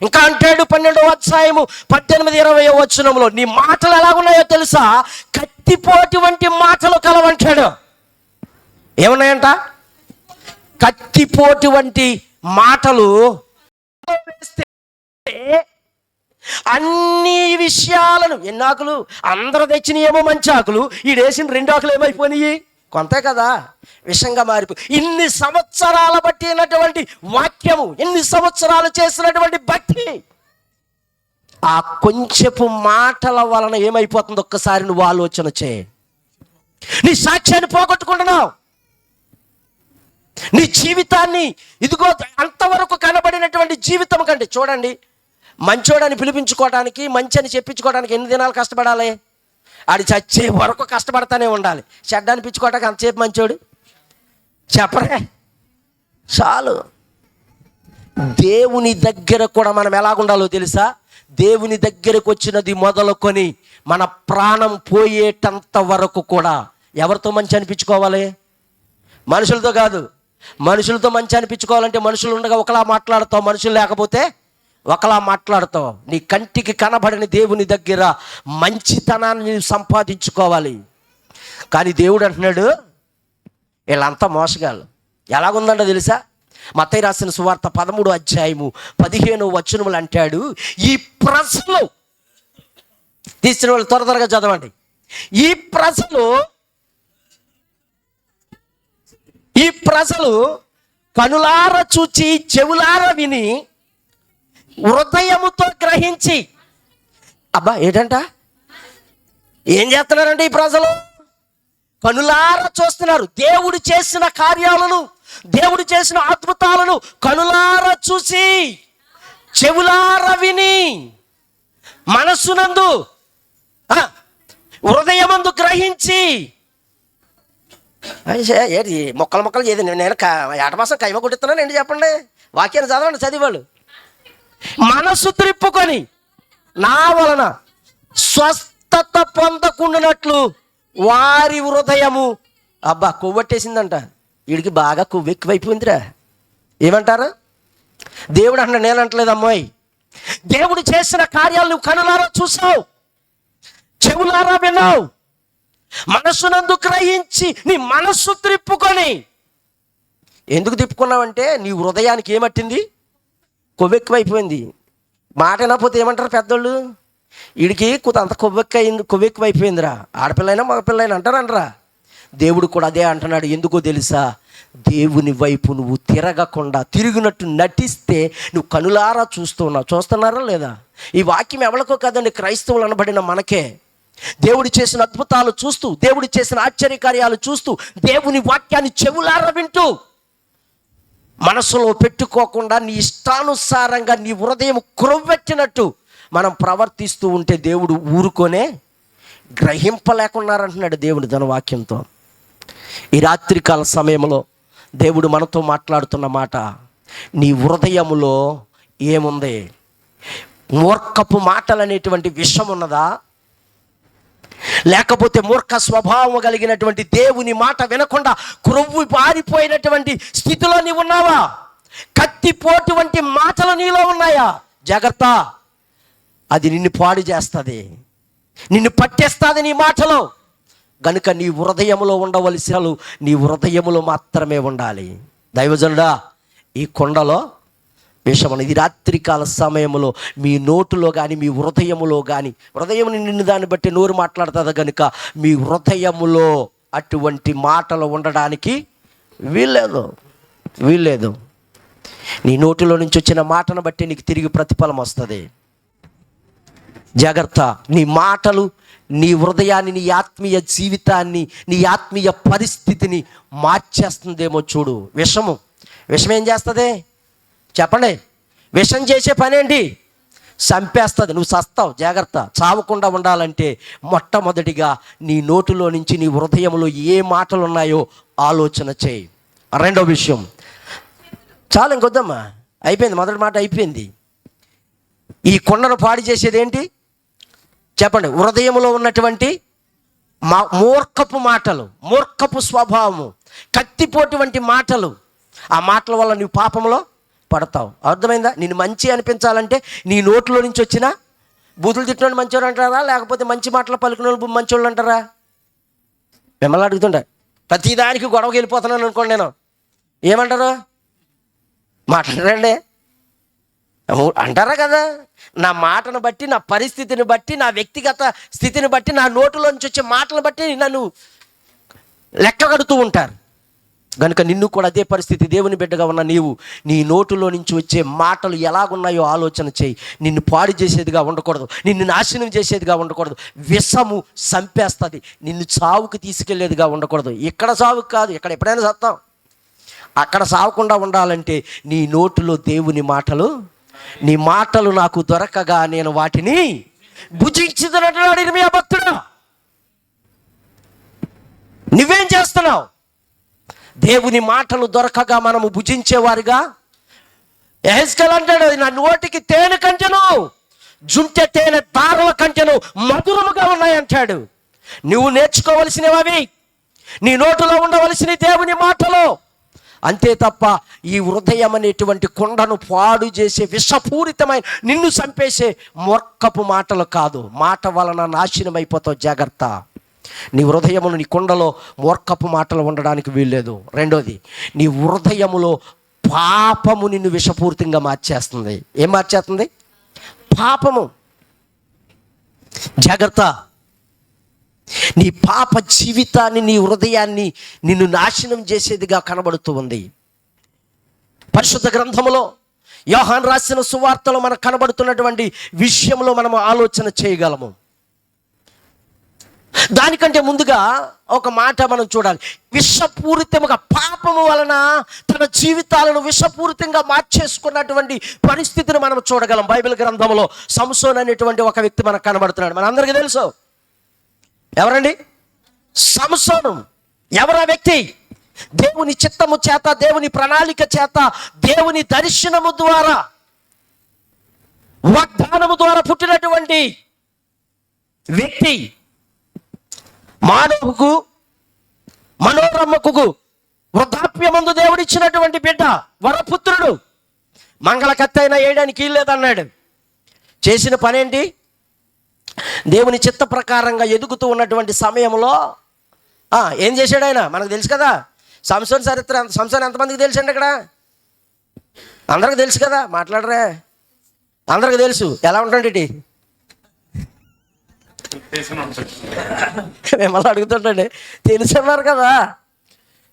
ఇంకా అంటాడు 12వ అధ్యాయము 18-20 వచనంలో, నీ మాటలు ఎలాగున్నాయో తెలుసా, కత్తిపోటు వంటి మాటలు కలవంటాడు. ఏమున్నాయంట? కత్తిపోటు వంటి మాటలు వేస్తే అన్ని విషయాలను, ఎన్నాకులు అందరూ తెచ్చినాయేమో మంచి ఆకులు, ఈడేసిన 2 ఆకులు ఏమైపోయినాయి? కొంతే కదా, విషంగా మారిపోయి. ఇన్ని సంవత్సరాల బట్టినటువంటి వాక్యము, ఎన్ని సంవత్సరాలు చేసినటువంటి భక్తి, ఆ కొంచెపు మాటల వలన ఏమైపోతుంది ఒక్కసారి నువ్వు ఆలోచన చేయి. నీ సాక్ష్యాన్ని పోగొట్టుకుంటున్నావు. నీ జీవితాన్ని, ఇదిగో అంతవరకు కనబడినటువంటి జీవితం కంటే, చూడండి, మంచోడని పిలిపించుకోవడానికి, మంచి అని చెప్పించుకోవడానికి ఎన్ని దినాలు కష్టపడాలి? ఆడి చచ్చే వరకు కష్టపడతానే ఉండాలి. చెడ్డ అనిపించుకోవడానికి అంతసేపు మంచోడు చెప్పరే, చాలు. దేవుని దగ్గర కూడా మనం ఎలాగుండాలో తెలుసా? దేవుని దగ్గరకు వచ్చినది మొదలుకొని మన ప్రాణం పోయేటంత వరకు కూడా ఎవరితో మంచి అనిపించుకోవాలి? మనుషులతో కాదు. మనుషులతో మంచి అనిపించుకోవాలంటే మనుషులు ఉండగా ఒకలా మాట్లాడతావు, మనుషులు లేకపోతే ఒకలా మాట్లాడతావు. నీ కంటికి కనబడని దేవుని దగ్గర మంచితనాన్ని సంపాదించుకోవాలి. కానీ దేవుడు అంటున్నాడు, వీళ్ళంతా మోసగాళ్ళు. ఎలాగుందంటో తెలుసా? మత్తయి రాసిన సువార్త 13వ అధ్యాయము 15వ వచనములు అంటాడు, ఈ ప్రజలు, తీసిన వాళ్ళు త్వరగా చదవండి, ఈ ప్రజలు కనులార చూచి చెవులార విని హృదయముతో గ్రహించి. అబ్బా ఏంటంట? ఏం చేస్తున్నారంటే ఈ ప్రజలు కనులారా చూస్తున్నారు. దేవుడు చేసిన కార్యాలను, దేవుడు చేసిన అద్భుతాలను కనులారా చూసి, చెవులారా విని, మనస్సునందు హృదయమందు గ్రహించి. ఏది మొక్కలు ఏది, నేను ఏటమాసం కైమ కొట్టిస్తున్నాను ఏంటి చెప్పండి? వాక్యాన్ని చదవండి, చదివాళ్ళు. మనస్సు త్రిప్పుకొని నా వలన స్వస్థత పొందకుండానట్లు వారి హృదయము, అబ్బా కొవ్వట్టేసిందంట, వీడికి బాగా కొవ్వు ఎక్కువైపోయిందిరా. ఏమంటారు? దేవుడు అన్న నేనంటలేదు అమ్మాయి. దేవుడు చేసిన కార్యాలు నువ్వు కనులారా చూసావు, చెవులారా విన్నావు, మనస్సునందు గ్రహించి నీ మనస్సు త్రిప్పుకొని. ఎందుకు తిప్పుకున్నావంటే నీ హృదయానికి ఏమట్టింది? కొవ్వెక్కువైపోయింది. మాట వినకపోతే ఏమంటారు పెద్దోళ్ళు? వీడికి అంత కొవ్వెక్కువైపోయిందిరా. ఆడపిల్లైనా మగపిల్లైనా అంటారంటరా. దేవుడు కూడా అదే అంటున్నాడు. ఎందుకో తెలుసా? దేవుని వైపు నువ్వు తిరిగినట్టు నటిస్తే నువ్వు కనులారా చూస్తున్నారా లేదా? ఈ వాక్యం ఎవరికో కదండి, క్రైస్తవులు అనబడిన మనకే. దేవుడు చేసిన అద్భుతాలు చూస్తూ, దేవుడు చేసిన ఆశ్చర్యకార్యాలు చూస్తూ, దేవుని వాక్యాన్ని చెవులారా వింటూ, మనసులో పెట్టుకోకుండా నీ ఇష్టానుసారంగా నీ హృదయం క్రొవ్వెట్టినట్టు మనం ప్రవర్తిస్తూ ఉంటే దేవుడు ఊరుకొనే గ్రహింపలేకున్నారంటున్నాడు దేవుడు తన వాక్యంతో. ఈ రాత్రికాల సమయంలో దేవుడు మనతో మాట్లాడుతున్న మాట, నీ హృదయములో ఏముంది? మూర్ఖపు మాటలు అనేటువంటి విషం ఉన్నదా? లేకపోతే మూర్ఖ స్వభావం కలిగినటువంటి దేవుని మాట వినకుండా క్రొవ్వు పారిపోయినటువంటి స్థితిలో నీవు ఉన్నావా? కత్తిపోటు వంటి మాటలు నీలో ఉన్నాయా? జాగ్రత్త, అది నిన్ను పాడు చేస్తుంది, నిన్ను పట్టేస్తుంది నీ మాటలో. గనుక నీ హృదయములో ఉండవలసిన నీ హృదయములో మాత్రమే ఉండాలి. దైవజనుడా, ఈ కొండలో విషమని ఇది రాత్రికాల సమయంలో మీ నోటులో కానీ మీ హృదయములో కానీ, హృదయం నిన్ను దాన్ని బట్టి నోరు మాట్లాడుతుంది కనుక మీ హృదయములో అటువంటి మాటలు ఉండడానికి వీల్లేదు. నీ నోటిలో నుంచి వచ్చిన మాటను బట్టి నీకు తిరిగి ప్రతిఫలం వస్తుంది. జాగ్రత్త. నీ మాటలు నీ హృదయాన్ని, నీ ఆత్మీయ జీవితాన్ని, నీ ఆత్మీయ పరిస్థితిని మార్చేస్తుందేమో చూడు. విషం ఏం చేస్తుంది చెప్పండి? విషం చేసే పని ఏంటి? చంపేస్తుంది. నువ్వు చస్తావు. జాగ్రత్త. చావకుండా ఉండాలంటే మొట్టమొదటిగా నీ నోటిలో నుంచి, నీ హృదయంలో ఏ మాటలు ఉన్నాయో ఆలోచన చేయి. రెండో విషయం, చాలు ఇంకొద్దమ్మా, అయిపోయింది. మొదటి మాట అయిపోయింది. ఈ కొండను పాడు చేసేది ఏంటి చెప్పండి? హృదయంలో ఉన్నటువంటి మూర్ఖపు మాటలు, మూర్ఖపు స్వభావము, కత్తిపోటు వంటి మాటలు. ఆ మాటల వల్ల నువ్వు పాపంలో పడతావు. అర్థమైందా? నిన్ను మంచి అనిపించాలంటే నీ నోట్లో నుంచి వచ్చిన బూతులు తిట్టినోడు మంచోడు అంటారా, లేకపోతే మంచి మాటలు పలికిన వాళ్ళు మంచోళ్ళు అంటారా? మిమ్మల్ని అడుగుతుంటా. ప్రతిదానికి గొడవకి వెళ్ళిపోతున్నాను అనుకోండి, నేను ఏమంటారు? మాట్లాడరండి అంటారా కదా. నా మాటను బట్టి, నా పరిస్థితిని బట్టి, నా వ్యక్తిగత స్థితిని బట్టి, నా నోటులో నుంచి వచ్చే మాటలను బట్టి నన్ను లెక్క కడుతూ ఉంటారు. కనుక నిన్ను కూడా అదే పరిస్థితి, దేవుని బిడ్డగా ఉన్న నీవు నీ నోటులో నుంచి వచ్చే మాటలు ఎలాగున్నాయో ఆలోచన చేయి. నిన్ను పాడు చేసేదిగా ఉండకూడదు, నిన్ను నాశనం చేసేదిగా ఉండకూడదు. విషము చంపేస్తుంది, నిన్ను చావుకు తీసుకెళ్లేదిగా ఉండకూడదు. ఇక్కడ చావుకు కాదు, ఇక్కడ ఎప్పుడైనా చస్తాం. అక్కడ సావకుండా ఉండాలంటే నీ నోటులో దేవుని మాటలు, నీ మాటలు నాకు దొరకగా నేను వాటిని భుజించుతున్నట్లు ఇర్మీయా భక్తుడు. నువ్వేం చేస్తున్నావు? దేవుని మాటలు దొరకగా మనము భుజించేవారుగా. యెహెజ్కేలు అంటాడు, నా నోటికి తేనె కంచెను, జుంటె తేనె దారుల కంచెను మధురముగా ఉన్నాయంటాడు. నువ్వు నేర్చుకోవలసినవి అవి, నీ నోటులో ఉండవలసిన దేవుని మాటలు. అంతే తప్ప ఈ హృదయం అనేటువంటి కొండను పాడు చేసే విషపూరితమైన, నిన్ను చంపేసే మూర్ఖపు మాటలు కాదు. మాట వలన నాశనం అయిపోతావు, జాగ్రత్త. నీ హృదయమును, నీ కొండలో మూర్ఖపు మాటలు ఉండడానికి వీల్లేదు. రెండోది, నీ హృదయములో పాపము నిన్ను విషపూరితంగా మార్చేస్తుంది. ఏం మార్చేస్తుంది? పాపము. జాగ్రత్త. నీ పాప జీవితాన్ని, నీ హృదయాన్ని నిన్ను నాశనం చేసేదిగా కనబడుతూ ఉంది. పరిశుద్ధ గ్రంథములో యోహాను రాసిన సువార్తలో మనకు కనబడుతున్నటువంటి విషయంలో మనము ఆలోచన చేయగలము. దానికంటే ముందుగా ఒక మాట మనం చూడాలి. విషపూరితముగా పాపము వలన తన జీవితాలను విషపూరితంగా మార్చేసుకున్నటువంటి పరిస్థితిని మనం చూడగలం. బైబిల్ గ్రంథంలో సంసోను అనేటువంటి ఒక వ్యక్తి మనకు కనబడుతున్నాడు. మనందరికీ తెలుసు. ఎవరండి? సంసోను. ఎవరా వ్యక్తి? దేవుని చిత్తము చేత, దేవుని ప్రణాళిక చేత, దేవుని దర్శనము ద్వారా, వాగ్దానము ద్వారా పుట్టినటువంటి వ్యక్తి. మానవుకు, మనోరమ్మకు వృద్ధాప్యమందు దేవుడిచ్చినటువంటి బిడ్డ, వరపుత్రుడు. మంగళకత్తి అయినా వేయడానికి లేదన్నాడు. చేసిన పనేంటి? దేవుని చిత్త ప్రకారంగా ఎదుగుతూ ఉన్నటువంటి సమయంలో ఏం చేశాడు ఆయన? మనకు తెలుసు కదా. సంసోను చరిత్ర. సంసోను ఎంతమందికి తెలుసు అండి? ఇక్కడ అందరికి తెలుసు కదా. మాట్లాడరే, అందరికి తెలుసు. ఎలా ఉంటాడు? మిమ్మల్ని అడుగుతుంటండి. తెలుసున్నారు కదా.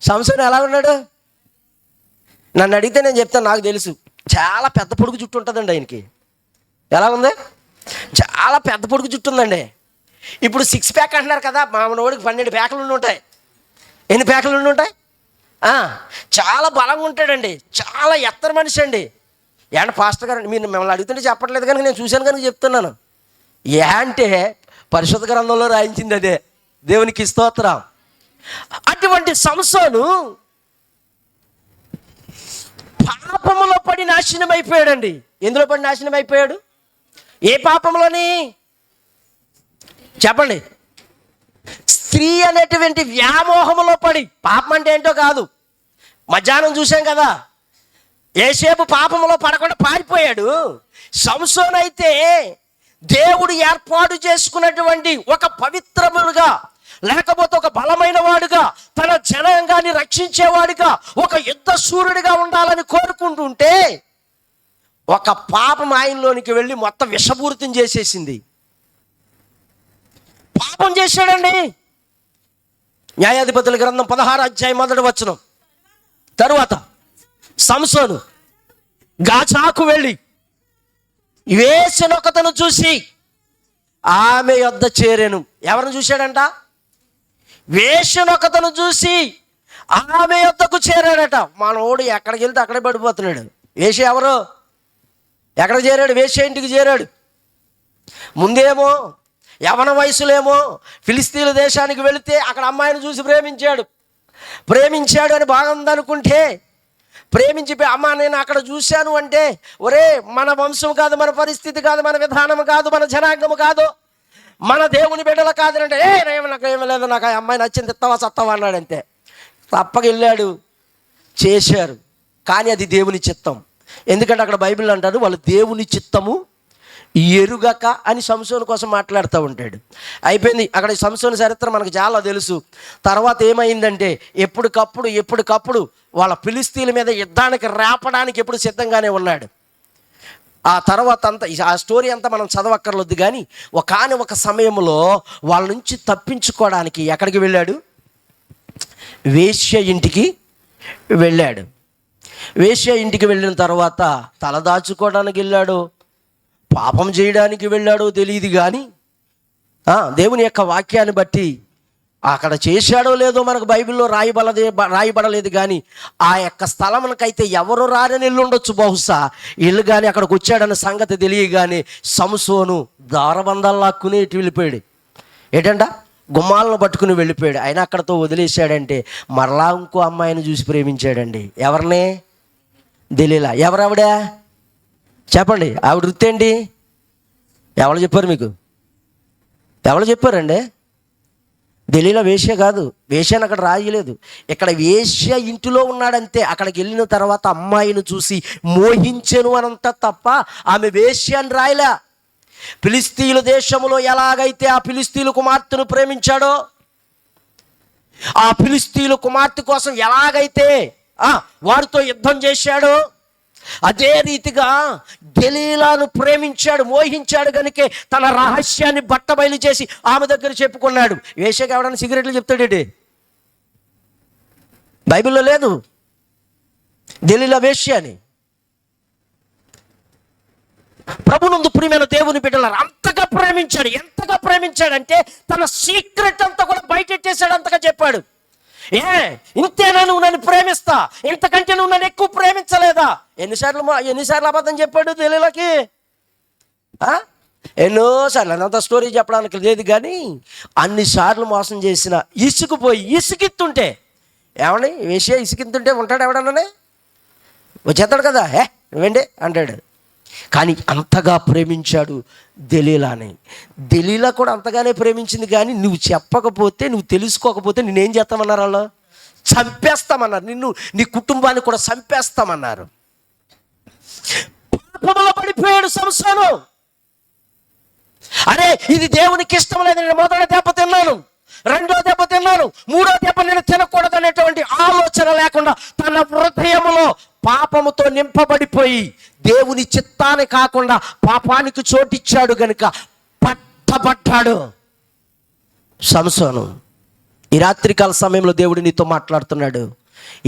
సంసోను ఎలా ఉన్నాడు? నన్ను అడిగితే నేను చెప్తాను, నాకు తెలుసు. చాలా పెద్ద పొడుగు జుట్టు ఉంటుందండి ఆయనకి. ఎలా ఉంది? చాలా పెద్ద పొడుగు జుట్టు ఉందండి. ఇప్పుడు 6 ప్యాక్ అంటున్నారు కదా. మామూలుడికి 12 ప్యాకులు ఉండి ఉంటాయి. ఎన్ని ప్యాకులు ఉండి ఉంటాయి? చాలా బలంగా ఉంటాడండి. చాలా ఎత్తర మనిషి అండి. ఏంటి పాస్టర్ గారు, మీరు మిమ్మల్ని అడుగుతుంటే చెప్పట్లేదు కనుక నేను చూశాను కనుక చెప్తున్నాను. అంటే పరిశుద్ధ గ్రంథంలో రాయించింది అదే. దేవునికి స్తోత్రం. అటువంటి సంసోను పాపములో పడి నాశనం అయిపోయాడండి. ఎందులో పడి నాశనం అయిపోయాడు? ఏ పాపంలోని? చెప్పండి. స్త్రీ అనేటువంటి వ్యామోహములో పడి. పాపం అంటే ఏంటో కాదు. మధ్యాహ్నం చూసాం కదా, ఏసేపు పాపములో పడకుండా పారిపోయాడు. సంసోను అయితే దేవుడు ఏర్పాటు చేసుకున్నటువంటి ఒక పవిత్రముగా, లేకపోతే ఒక బలమైన వాడుగా, తన జనాంగాన్ని రక్షించేవాడిగా, ఒక యుద్ధ సూర్యుడిగా ఉండాలని కోరుకుంటుంటే ఒక పాపం ఆయనలోనికి వెళ్ళి మొత్తం విషపూరితం చేసేసింది. పాపం చేశాడండి. న్యాయాధిపతుల గ్రంథం 16వ అధ్యాయం 1వ వచనం. తరువాత సంసోను గాజాకు వెళ్ళి వేశ్యనొకతను చూసి ఆమె యొద్ద చేరెను. ఎవరిని చూశాడంట? వేశ్యనొకతను చూసి ఆమె యొద్దకు చేరాడట. మనోడు ఎక్కడికి వెళ్తే అక్కడే పడిపోతున్నాడు. వేశ్య ఎవరు? ఎక్కడ చేరాడు? వేశ్య ఇంటికి చేరాడు. ముందేమో యవన వయసులేమో ఫిలిస్తీన్ల దేశానికి వెళితే అక్కడ అమ్మాయిని చూసి ప్రేమించాడు అని బాగుందనుకుంటే, ప్రేమించిపోయి అమ్మ నేను అక్కడ చూశాను అంటే, ఒరే మన వంశం కాదు, మన పరిస్థితి కాదు, మన విధానం కాదు, మన జనాంగము కాదు, మన దేవుని బిడ్డలు కాదు అంటే, నాకు ఏమి లేదు, నాకు ఆ అమ్మాయి నచ్చింది, ఇస్తావా సత్తావా అన్నాడు. అంతే. తప్పక వెళ్ళాడు, చేశారు. కానీ అది దేవుని చిత్తం. ఎందుకంటే అక్కడ బైబిల్ అంటారు వాళ్ళు దేవుని చిత్తము ఎరుగక అని సంసోను కోసం మాట్లాడుతూ ఉంటాడు. అయిపోయింది అక్కడ సంసోను చరిత్ర మనకు చాలా తెలుసు. తర్వాత ఏమైందంటే ఎప్పటికప్పుడు వాళ్ళ ఫిలిస్తీన్ల మీద యుద్ధానికి రేపడానికి ఎప్పుడు సిద్ధంగానే ఉన్నాడు. ఆ తర్వాత అంతా ఆ స్టోరీ అంతా మనం చదవక్కర్లొద్దు, కానీ ఒక సమయంలో వాళ్ళ నుంచి తప్పించుకోవడానికి ఎక్కడికి వెళ్ళాడు? వేశ్య ఇంటికి వెళ్ళాడు. వేశ్య ఇంటికి వెళ్ళిన తర్వాత తలదాచుకోవడానికి వెళ్ళాడు, పాపం చేయడానికి వెళ్ళాడో తెలియదు, కానీ దేవుని యొక్క వాక్యాన్ని బట్టి అక్కడ చేశాడో లేదో మనకు బైబిల్లో రాయబడలేదు, కానీ ఆ యొక్క స్థలమునకైతే ఎవరు రారని ఇల్లు ఉండొచ్చు బహుశా. ఇల్లు కానీ అక్కడికి వచ్చాడన్న సంగతి తెలియగానే సంసోను దారబంధాలు లాక్కుని ఇటు వెళ్ళిపోయాడు. ఏంటంట గుమ్మాలను పట్టుకుని వెళ్ళిపోయాడు. ఆయన అక్కడతో వదిలేశాడంటే మరలా ఇంకో అమ్మాయిని చూసి ప్రేమించాడండి. ఎవరిని? దెలీలా. ఎవరావిడా చెప్పండి? ఆవిడ వృత్తి ఏంటి? ఎవరు చెప్పారు మీకు? ఎవరు చెప్పారండి? దెలీలా వేశ్య కాదు. వేశ్యని అక్కడ రాయలేదు. ఇక్కడ వేశ్య ఇంటిలో ఉన్నాడంతే. అక్కడికి వెళ్ళిన తర్వాత అమ్మాయిని చూసి మోహించెను అనంత తప్ప ఆమె వేశ్య అని రాయలే. ఫిలిస్తీన్ల దేశంలో ఎలాగైతే ఆ ఫిలిస్తీన్ల కుమార్తెను ప్రేమించాడో, ఆ ఫిలిస్తీన్ల కుమార్తె కోసం ఎలాగైతే వారితో యుద్ధం చేశాడో, అదే రీతిగా దెలీలాను ప్రేమించాడు, మోహించాడు. కనుకే తన రహస్యాన్ని బట్టబయలు చేసి ఆమె దగ్గర చెప్పుకున్నాడు. వేశ్యకి ఎవడన్నా సిగరెట్లు చెప్తాడేంటి? బైబిల్లో లేదు దెలీలా వేశ్య అని. ప్రభునందు ప్రియమైన దేవుని బిడ్డలారా, అంతగా ప్రేమించాడు. ఎంతగా ప్రేమించాడంటే తన సీక్రెట్ అంతా కూడా బయటెట్టేశాడు. అంతగా చెప్పాడు, ఇంతేనా నువ్వు నన్ను ప్రేమిస్తా, ఇంతకంటే నువ్వు నన్ను ఎక్కువ ప్రేమించలేదా? ఎన్నిసార్లు అబద్ధం చెప్పాడు దెలీలాకి? ఎన్నోసార్లు. అంత స్టోరీ చెప్పడానికి లేదు, కానీ అన్నిసార్లు మోసం చేసిన ఇసుకిత్తుంటే ఏమండి వేషే ఇసుకిత్తుంటే ఉంటాడు ఎవడన్నా? వచ్చేస్తాడు కదా, నువ్వేంటి అంటాడు. కానీ అంతగా ప్రేమించాడు దెలీలాని. దెలీలా కూడా అంతగానే ప్రేమించింది. కానీ నువ్వు చెప్పకపోతే, నువ్వు తెలుసుకోకపోతే నేనేం చేస్తామన్నారు? వాళ్ళు చంపేస్తామన్నారు. నిన్ను, నీ కుటుంబాన్ని కూడా చంపేస్తామన్నారు. పాపంలో పడిపోయాడు సంసోను. అరే ఇది దేవునికి ఇష్టం లేదు, నేను మొదటి దెబ్బ తిన్నాను, రెండో దెబ్బ తిన్నాను, మూడో దెబ్బ నేను తినకూడదు అనేటువంటి ఆలోచన లేకుండా తన హృదయములో పాపముతో నింపబడిపోయి దేవుని చిత్తాన్ని కాకుండా పాపానికి చోటిచ్చాడు గనుక పట్టబడ్డాడు సంసోను. ఈ రాత్రికాల సమయంలో దేవుడు నీతో మాట్లాడుతున్నాడు.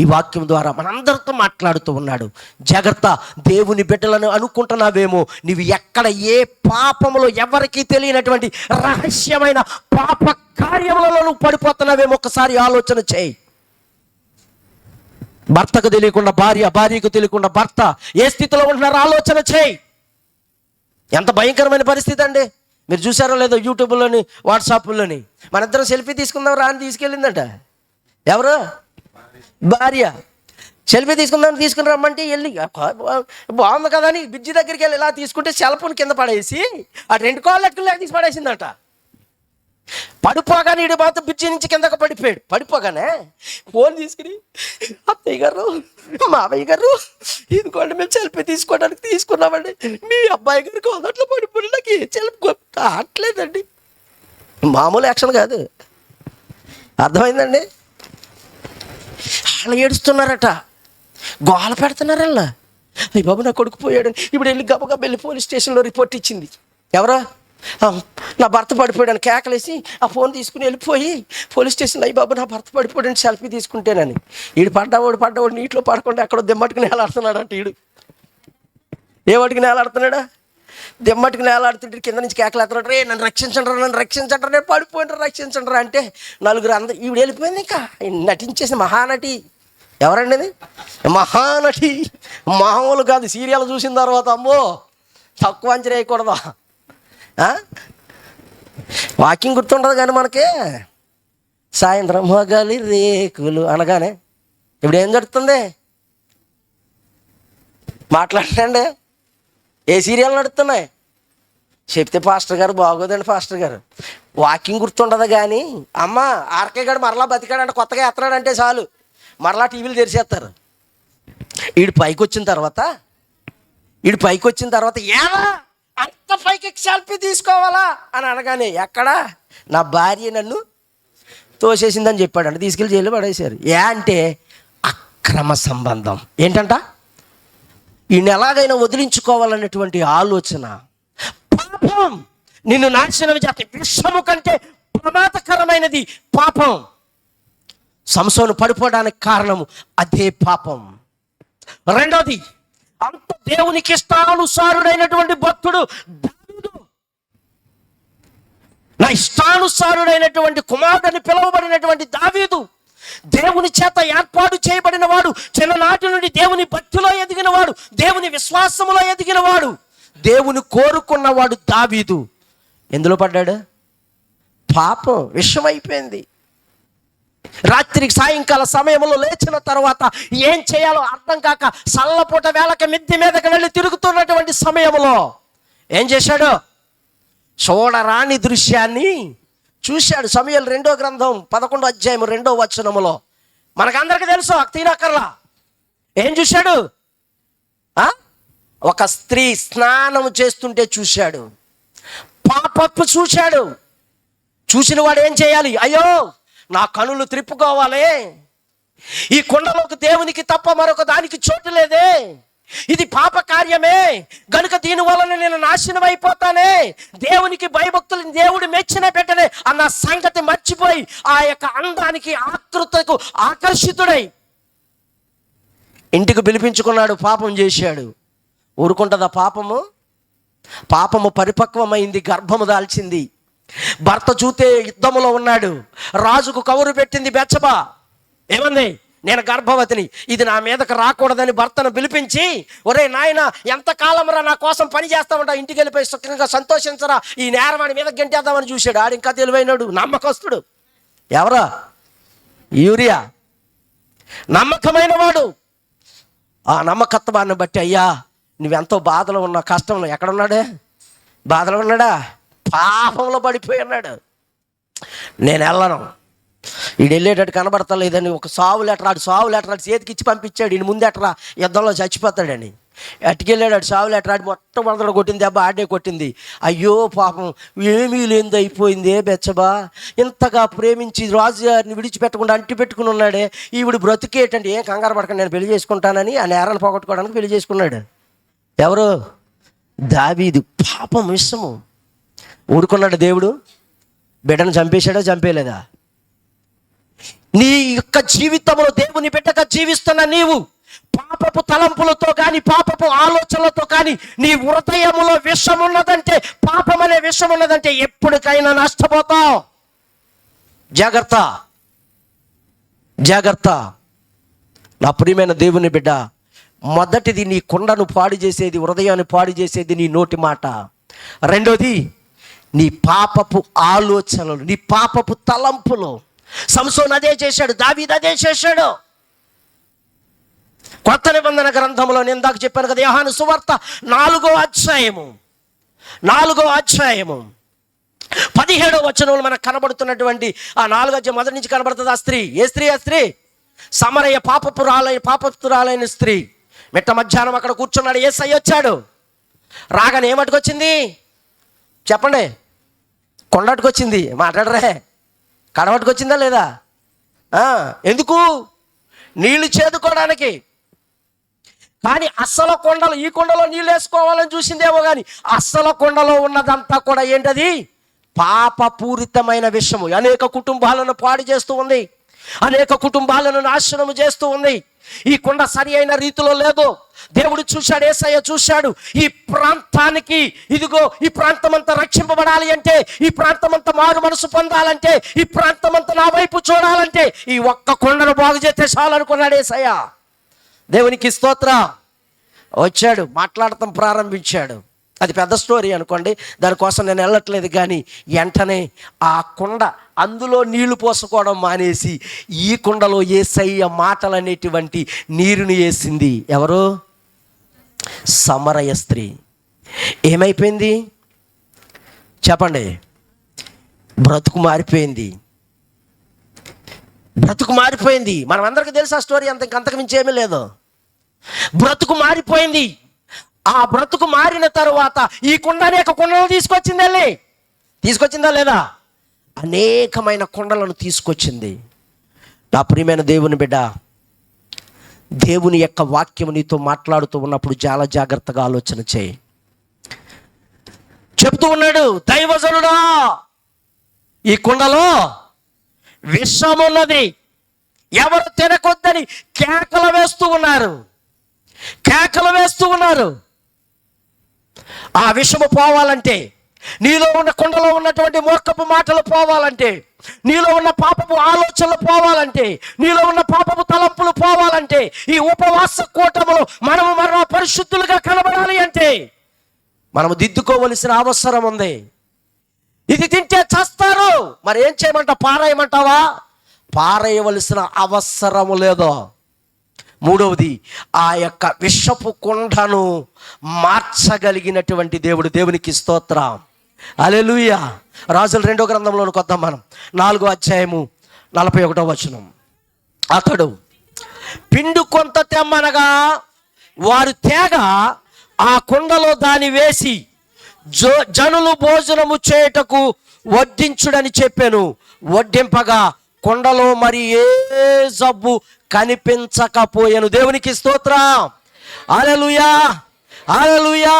ఈ వాక్యం ద్వారా మనందరితో మాట్లాడుతూ ఉన్నాడు. జాగ్రత్త, దేవుని బిడ్డలను అనుకుంటున్నావేమో, నీవు ఎక్కడ ఏ పాపములో ఎవరికీ తెలియనటువంటి రహస్యమైన పాప కార్యములలో నువ్వు పడిపోతున్నావేమో ఒకసారి ఆలోచన చేయి. భర్తకు తెలియకుండా భార్య, భార్యకు తెలియకుండా భర్త ఏ స్థితిలో ఉంటున్నారో ఆలోచన చేయి. ఎంత భయంకరమైన పరిస్థితి అండి. మీరు చూసారో లేదో యూట్యూబ్లోని వాట్సాప్లోని, మన ఇద్దరం సెల్ఫీ తీసుకుందాం రా అని తీసుకెళ్ళిందట. ఎవరు? భార్య. సెల్ఫీ తీసుకుని రమ్మంటే వెళ్ళి బాగుంది కదా అని బ్రిడ్జి దగ్గరికి వెళ్ళి ఇలా తీసుకుంటే సెల్ ఫోన్ కింద పడేసి ఆ 2 కాళ్ళు అట్టుకుని తీసి పడేసిందట. పడిపోగానే ఇటు మాత్రం బ్రిడ్జి నుంచి కిందకు పడిపోయాడు. పడిపోగానే ఫోన్ తీసుకుని, అత్తయ్య గారు, మావయ్య గారు, ఇదిగోండి మేము సెల్ఫీ తీసుకోవడానికి తీసుకున్నామండి, మీ అబ్బాయి గారికి మొదట్లో పడిపోయి నాకు ఏ సెల్ఫీ ఆటలేదండి. మామూలు యాక్షన్ కాదు, అర్థమైందండి. వాళ్ళు ఏడుస్తున్నారట, గోల పెడుతున్నారు. వాళ్ళ అయ్యి బాబు నా కొడుకు పోయాడు. ఇప్పుడు వెళ్ళి గబగబ వెళ్ళి పోలీస్ స్టేషన్లో రిపోర్ట్ ఇచ్చింది. ఎవరో నా భర్త పడిపోయాడని కేకలేసి ఆ ఫోన్ తీసుకుని వెళ్ళిపోయి పోలీస్ స్టేషన్లో అయ్యి బాబు నా భర్త పడిపోయాడని సెల్ఫీ తీసుకుంటేనని. వీడు పడ్డవాడు నీటిలో పడకుండా ఎక్కడో దెమ్మట్టుకుని వేలాడుతున్నాడు అంట. వీడు ఏమట్టుకుని వేలాడుతున్నాడా? దెమ్మట్టుకుని వేలాడుతుంటే కింద నుంచి కేకలేస్తున్నాడు, రే నన్ను రక్షించండి, నేను పడిపోయిన రక్షించండి అంటే నలుగురు అందరూ. ఈవిడ వెళ్ళిపోయింది. ఇంకా నటించేసిన మహానటి. ఎవరండి అది? మహానటి. మామూలు కాదు. సీరియల్ చూసిన తర్వాత అమ్మో తక్కువ అంచనా వేయకూడదా? వాకింగ్ గుర్తుండదు కానీ మనకి సాయంత్రం మొగలి రేకులు అనగానే ఇప్పుడు ఏం జరుగుతుంది? మాట్లాడండి. ఏ సీరియల్ నడుస్తున్నాయి చెప్తే పాస్టర్ గారు బాగోదండి. పాస్టర్ గారు వాకింగ్ గుర్తుండదు కానీ అమ్మ ఆర్కే గారు మరలా బతికాడంటే కొత్తగా ఎత్తనాడంటే చాలు మరలా టీవీలు తెరిచేస్తారు. వీడు పైకి వచ్చిన తర్వాత వీడు పైకి వచ్చిన తర్వాత ఏలా అంత పైకి సెల్ఫీ తీసుకోవాలా అని అనగానే, ఎక్కడా నా భార్య నన్ను తోసేసిందని చెప్పాడంట. తీసుకెళ్ళి జైలు పడేశారు. అంటే అక్రమ సంబంధం. ఏంటంట, ఈయన ఎలాగైనా వదిలించుకోవాలన్నటువంటి ఆలోచన. పాపం నిన్ను నాశనం చేస్తే విషము కంటే ప్రమాదకరమైనది పాపం. సంసోను పడిపోవడానికి కారణము అదే పాపం. రెండోది, అంత దేవునికి ఇష్టానుసారుడైనటువంటి భక్తుడు దావీదు, నా ఇష్టానుసారుడైనటువంటి కుమారుడని పిలువబడినటువంటి దావీదు, దేవుని చేత ఏర్పాటు చేయబడిన వాడు, చిన్ననాటి నుండి దేవుని భక్తిలో ఎదిగిన వాడు, దేవుని విశ్వాసములో ఎదిగిన వాడు, దేవుని కోరుకున్నవాడు దావీదు ఎందులో పడ్డాడు? పాపం విషమైపోయింది. రాత్రికి సాయంకాల సమయంలో లేచిన తర్వాత ఏం చేయాలో అర్థం కాక సల్లపూట వేళకి మిద్ది మీదకి వెళ్ళి తిరుగుతున్నటువంటి సమయంలో ఏం చేశాడు? చూడరాని దృశ్యాన్ని చూశాడు. సమూయేలు 2వ గ్రంథం 11వ అధ్యాయం 2వ వచనములో మనకందరికీ తెలుసు, తీనకర్లా ఏం చూశాడు? ఒక స్త్రీ స్నానం చేస్తుంటే చూశాడు. పాపపు చూశాడు. చూసిన వాడు ఏం చేయాలి? అయ్యో నా కనులు త్రిప్పుకోవాలి, ఈ కొండలోకి దేవునికి తప్ప మరొక దానికి చోటు లేదే, ఇది పాప కార్యమే గనుక దీని వలన నేను నాశనం అయిపోతానే, దేవునికి భయభక్తులు దేవుడు మెచ్చిన పెట్టనే అన్న సంగతి మర్చిపోయి ఆ యొక్క అందానికి ఆకృతకు ఆకర్షితుడై ఇంటికి పిలిపించుకున్నాడు. పాపం చేశాడు. ఊరుకుంటుందా పాపము? పాపము పరిపక్వమైంది, గర్భము దాల్చింది. భర్త చూతే యుద్ధములో ఉన్నాడు. రాజుకు కబురు పెట్టింది బెత్షెబా. ఏమంది? నేను గర్భవతిని, ఇది నా మీదకి రాకూడదని భర్తను పిలిపించి, ఒరే నాయన ఎంతకాలంరా నా కోసం పని చేస్తామంటా, ఇంటికి వెళ్ళిపోయి సుఖంగా సంతోషించరా, ఈ నేరవాడి మీద గెంటేద్దామని చూశాడు. ఆడు ఇంకా తెలివైనడు, నమ్మకస్తుడు. ఎవరా? యూరియా. నమ్మకమైన వాడు. ఆ నమ్మకత్వాన్ని బట్టి, అయ్యా నువ్వెంతో బాధలో ఉన్నా, కష్టంలో, ఎక్కడున్నాడే? బాధలో ఉన్నాడా? పాపంలో పడిపోయి ఉన్నాడు. నేను వెళ్ళను, ఈడు వెళ్ళేటట్టు కనబడతలేదని ఒక సావు లెటర్ చేతికి ఇచ్చి పంపించాడు. ఈయన ముందు ఎట్రా యుద్ధంలో చచ్చిపోతాడని. అట్టుకెళ్ళాడు. సావు లెటర్ మొట్టమొదట కొట్టింది దెబ్బ ఆడే కొట్టింది. అయ్యో పాపం ఏమీ లేనిది అయిపోయిందే బెత్షెబా, ఇంతగా ప్రేమించి రాజుగారిని విడిచిపెట్టకుండా అంటి పెట్టుకుని ఉన్నాడే, ఈవిడు బ్రతికేటండి. ఏం కంగారు పడకండి, నేను పెళ్లి చేసుకుంటానని ఆ నేరాలు పోగొట్టుకోవడానికి పెళ్లి చేసుకున్నాడు. ఎవరు? దావీదు. పాపం విషము. ఊరుకున్నాడు దేవుడు? బిడ్డను చంపేశాడా? చంపేలేదా? నీ యొక్క జీవితంలో దేవుని బిడ్డగా జీవిస్తున్న నీవు పాపపు తలంపులతో కానీ పాపపు ఆలోచనలతో కానీ నీ హృదయములో విషం ఉన్నదంటే, పాపం అనే విషం ఉన్నదంటే ఎప్పటికైనా నష్టపోతావు. జాగ్రత్త, జాగ్రత్త. నా ప్రియమైన దేవుని బిడ్డ, మొదటిది నీ కొండను పాడు చేసేది, హృదయాన్ని పాడు చేసేది నీ నోటి మాట. రెండోది నీ పాపపు ఆలోచనలు, నీ పాపపు తలంపులు. సంసోను అదే చేశాడు, దావీదు అదే చేశాడు. కొత్త నిబంధన గ్రంథంలో నేను ఇందాక చెప్పాను కదా, యోహాను సువార్త 4వ అధ్యాయము 17వ వచనంలో మనకు కనబడుతున్నటువంటి ఆ 4వ అధ్యాయం మొదటి నుంచి కనబడుతుంది. ఆ స్త్రీ, ఏ స్త్రీ? ఆ స్త్రీ సమరయ పాపపురాలైన స్త్రీ. మిట్ట మధ్యాహ్నం అక్కడ కూర్చున్నాడు. యేసయ్య వచ్చాడు. రాగానే ఏమట్టుకొచ్చింది చెప్పండి? కొండట్టుకొచ్చింది. మాట్లాడరే, కడవట్టుకొచ్చిందా లేదా? ఎందుకు? నీళ్లు చేదుకోవడానికి. కానీ అస్సల కొండలో, ఈ కొండలో నీళ్ళు వేసుకోవాలని చూసిందేమో కానీ అస్సల కొండలో ఉన్నదంతా కూడా ఏంటది? పాపపూరితమైన విషము. అనేక కుటుంబాలను పాడు చేస్తూ ఉంది, అనేక కుటుంబాలను నాశనము చేస్తూ ఉంది. ఈ కొండ సరి అయిన రీతిలో లేదు. దేవుడు చూశాడు, యేసయ్య చూశాడు. ఈ ప్రాంతానికి, ఇదిగో ఈ ప్రాంతం అంతా రక్షింపబడాలి అంటే, ఈ ప్రాంతం అంతా మారు మనసు పొందాలంటే, ఈ ప్రాంతం అంతా నా వైపు చూడాలంటే ఈ ఒక్క కొండను బాగు చేస్తే చాలనుకున్నాడు యేసయ్య. దేవునికి స్తోత్రం. వచ్చాడు, మాట్లాడటం ప్రారంభించాడు. అది పెద్ద స్టోరీ అనుకోండి, దానికోసం నేను వెళ్ళట్లేదు. కానీ వెంటనే ఆ కొండ, అందులో నీళ్లు పోసుకోవడం మానేసి ఈ కుండలో యేసయ్య మాటలు అనేటువంటి నీరుని వేసింది. ఎవరు? సమరయ స్త్రీ. ఏమైపోయింది చెప్పండి? బ్రతుకు మారిపోయింది. బ్రతుకు మారిపోయింది. మనం అందరికీ తెలుసు ఆ స్టోరీ. అంతకు మించి ఏమీ లేదు. బ్రతుకు మారిపోయింది. ఆ బ్రతుకు మారిన తరువాత ఈ కుండ అనేక కుండలు తీసుకొచ్చిందా లేదా? అనేకమైన కుండలను తీసుకొచ్చింది. నా ప్రియమైన దేవుని బిడ్డ, దేవుని యొక్క వాక్యము నీతో మాట్లాడుతూ ఉన్నప్పుడు చాలా జాగ్రత్తగా ఆలోచన చేయి. చెప్తూ ఉన్నాడు, దైవజనుడా ఈ కుండలో విషమున్నది, ఎవరు తినకొద్దని కేకలు వేస్తూ ఉన్నారు. ఆ విషము పోవాలంటే, నీలో ఉన్న కుండలో ఉన్నటువంటి మూర్ఖపు మాటలు పోవాలంటే, నీలో ఉన్న పాపపు ఆలోచనలు పోవాలంటే, నీలో ఉన్న పాపపు తలంపులు పోవాలంటే, ఈ ఉపవాస కూటములో మనము మరో పరిశుద్ధులుగా కనబడాలి అంటే మనము దిద్దుకోవలసిన అవసరం ఉంది. ఇది తింటే చస్తారు, మరి ఏం చేయమంటావు? పారేయమంటావా? పారేయవలసిన అవసరము లేదో. మూడవది, ఆ యొక్క విషపు కుండను మార్చగలిగినటువంటి దేవుడు. దేవునికి స్తోత్రం, హల్లెలూయా. రాజుల 2వ గ్రంథంలోనికి వద్దాం మనం. 4వ అధ్యాయము 41వ వచనం. అతడు పిండు కొంత తెమ్మనగా వారు తేగ ఆ కుండలో దాని వేసి జనులు భోజనము చేయుటకు వడ్డించుడని చెప్పాను. వడ్డింపగా కుండలో మరి ఏ జబ్బు కనిపించకపోయాను. దేవునికి స్తోత్రం, హల్లెలూయా, హల్లెలూయా.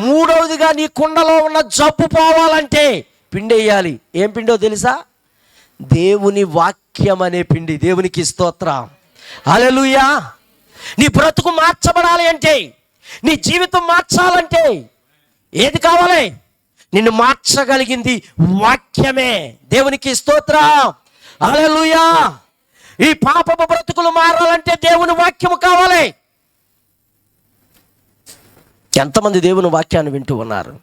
మూడవదిగా, నీ కుండలో ఉన్న జబ్బు పోవాలంటే పిండి వేయాలి. ఏం పిండో తెలుసా? దేవుని వాక్యం అనే పిండి. దేవునికి స్తోత్రం, హల్లెలూయా. నీ బ్రతుకు మార్చబడాలి అంటే, నీ జీవితం మార్చాలంటే ఏది కావాలి? నిన్ను మార్చగలిగింది వాక్యమే. దేవునికి స్తోత్రం, హల్లెలూయా. ఈ పాపపు బ్రతుకులు మారాలంటే దేవుని వాక్యము కావాలి. ఎంతమంది దేవుని వాక్యాన్ని వింటూ ఉన్నారు?